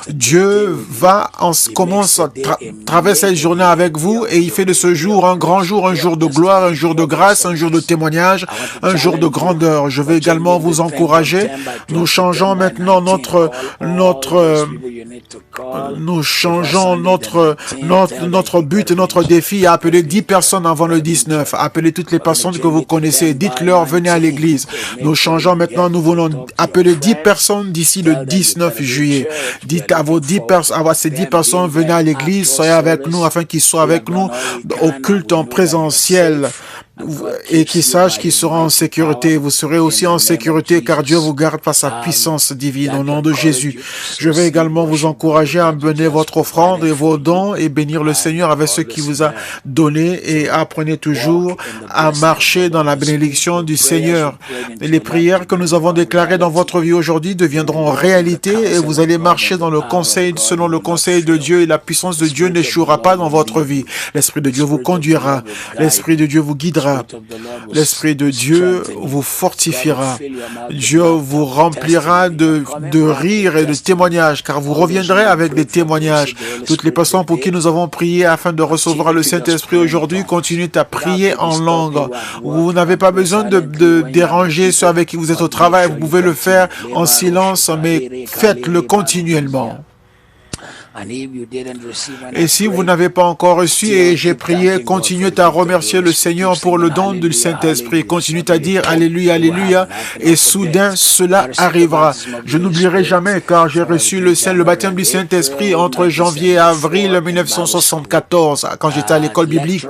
Dieu traverse cette journée avec vous et il fait de ce jour un grand jour, un jour de gloire, un jour de grâce, un jour de témoignage, un jour de grandeur. Je vais également vous encourager. Nous changeons maintenant notre but et notre défi à appeler 10 personnes avant le 19. Appelez toutes les personnes que vous connaissez. Dites-leur, venez à l'église. Nous changeons maintenant. Nous voulons appeler 10 personnes d'ici le 19 juillet. Dites à ces 10 personnes, venez à l'église, soyez avec nous afin qu'ils soient avec nous au culte en présentiel. Et qu'ils sachent qu'ils seront en sécurité. Vous serez aussi en sécurité car Dieu vous garde par sa puissance divine au nom de Jésus. Je vais également vous encourager à mener votre offrande et vos dons et bénir le Seigneur avec ce qu'il vous a donné et apprenez toujours à marcher dans la bénédiction du Seigneur. Et les prières que nous avons déclarées dans votre vie aujourd'hui deviendront réalité et vous allez marcher dans le conseil, selon le conseil de Dieu et la puissance de Dieu n'échouera pas dans votre vie. L'Esprit de Dieu vous conduira. L'Esprit de Dieu vous guidera. L'Esprit de Dieu vous fortifiera. Dieu vous remplira de rire et de témoignages, car vous reviendrez avec des témoignages. Toutes les personnes pour qui nous avons prié afin de recevoir le Saint-Esprit aujourd'hui, continuez à prier en langue. Vous n'avez pas besoin de déranger ceux avec qui vous êtes au travail. Vous pouvez le faire en silence, mais faites-le continuellement. Et si vous n'avez pas encore reçu et j'ai prié, continuez à remercier le Seigneur pour le don du Saint-Esprit. Continuez à dire Alléluia, Alléluia. Et soudain, cela arrivera. Je n'oublierai jamais car j'ai reçu le baptême du Saint-Esprit entre janvier et avril 1974 quand j'étais à l'école biblique.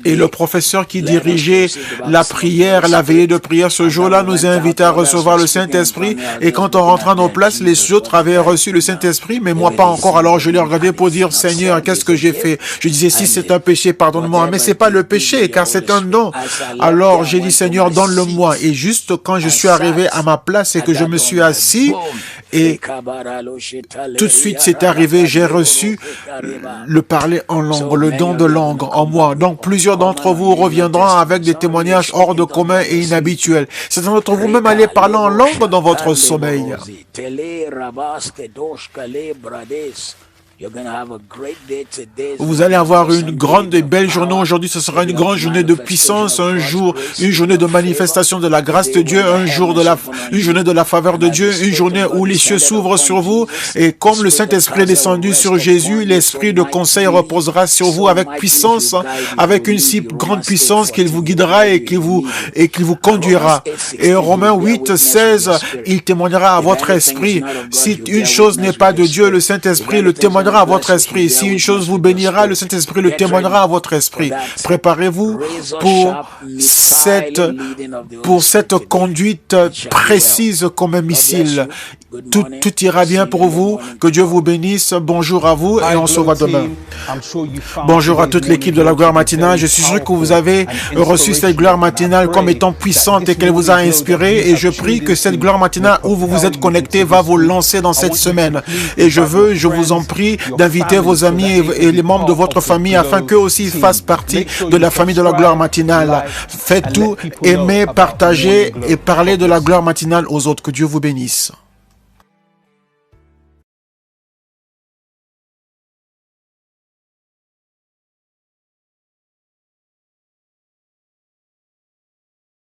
Et le professeur qui dirigeait la prière, la veillée de prière ce jour-là nous a invités à recevoir le Saint-Esprit. Et quand on rentre à nos places, les autres avaient reçu le Saint-Esprit, mais moi pas encore. Alors je l'ai regardé pour dire, Seigneur, qu'est-ce que j'ai fait? Je disais, si c'est un péché, pardonne-moi. Mais c'est pas le péché, car c'est un don. Alors j'ai dit, Seigneur, donne-le-moi. Et juste quand je suis arrivé à ma place et que je me suis assis, et tout de suite c'est arrivé, j'ai reçu le parler en langue, le don de langue en moi. Donc plusieurs d'entre vous reviendront avec des témoignages hors de commun et inhabituels. Certains d'entre vous même allez parler en langue dans votre sommeil. Vous allez avoir une grande et belle journée aujourd'hui. Ce sera une grande journée de puissance, une journée de manifestation de la grâce de Dieu, une journée de la faveur de Dieu, une journée où les cieux s'ouvrent sur vous. Et comme le Saint-Esprit est descendu sur Jésus, l'Esprit de conseil reposera sur vous avec puissance, avec une si grande puissance qu'il vous guidera et qu'il vous conduira. Et Romains 8, 16, il témoignera à votre esprit. Si une chose n'est pas de Dieu, le Saint-Esprit le témoignera témoignera à votre esprit. Si une chose vous bénira, le Saint-Esprit le témoignera à votre esprit. Préparez-vous pour cette conduite précise comme un missile. Tout ira bien pour vous. Que Dieu vous bénisse. Bonjour à vous et on se voit demain. Bonjour à toute l'équipe de la gloire matinale. Je suis sûr que vous avez reçu cette gloire matinale comme étant puissante et qu'elle vous a inspiré. Et je prie que cette gloire matinale où vous vous êtes connectés va vous lancer dans cette semaine. Et je vous en prie, d'inviter vos amis et les membres de votre famille afin qu'eux aussi fassent partie de la famille de la gloire matinale. Faites tout, aimez, partagez et parlez de la gloire matinale aux autres. Que Dieu vous bénisse.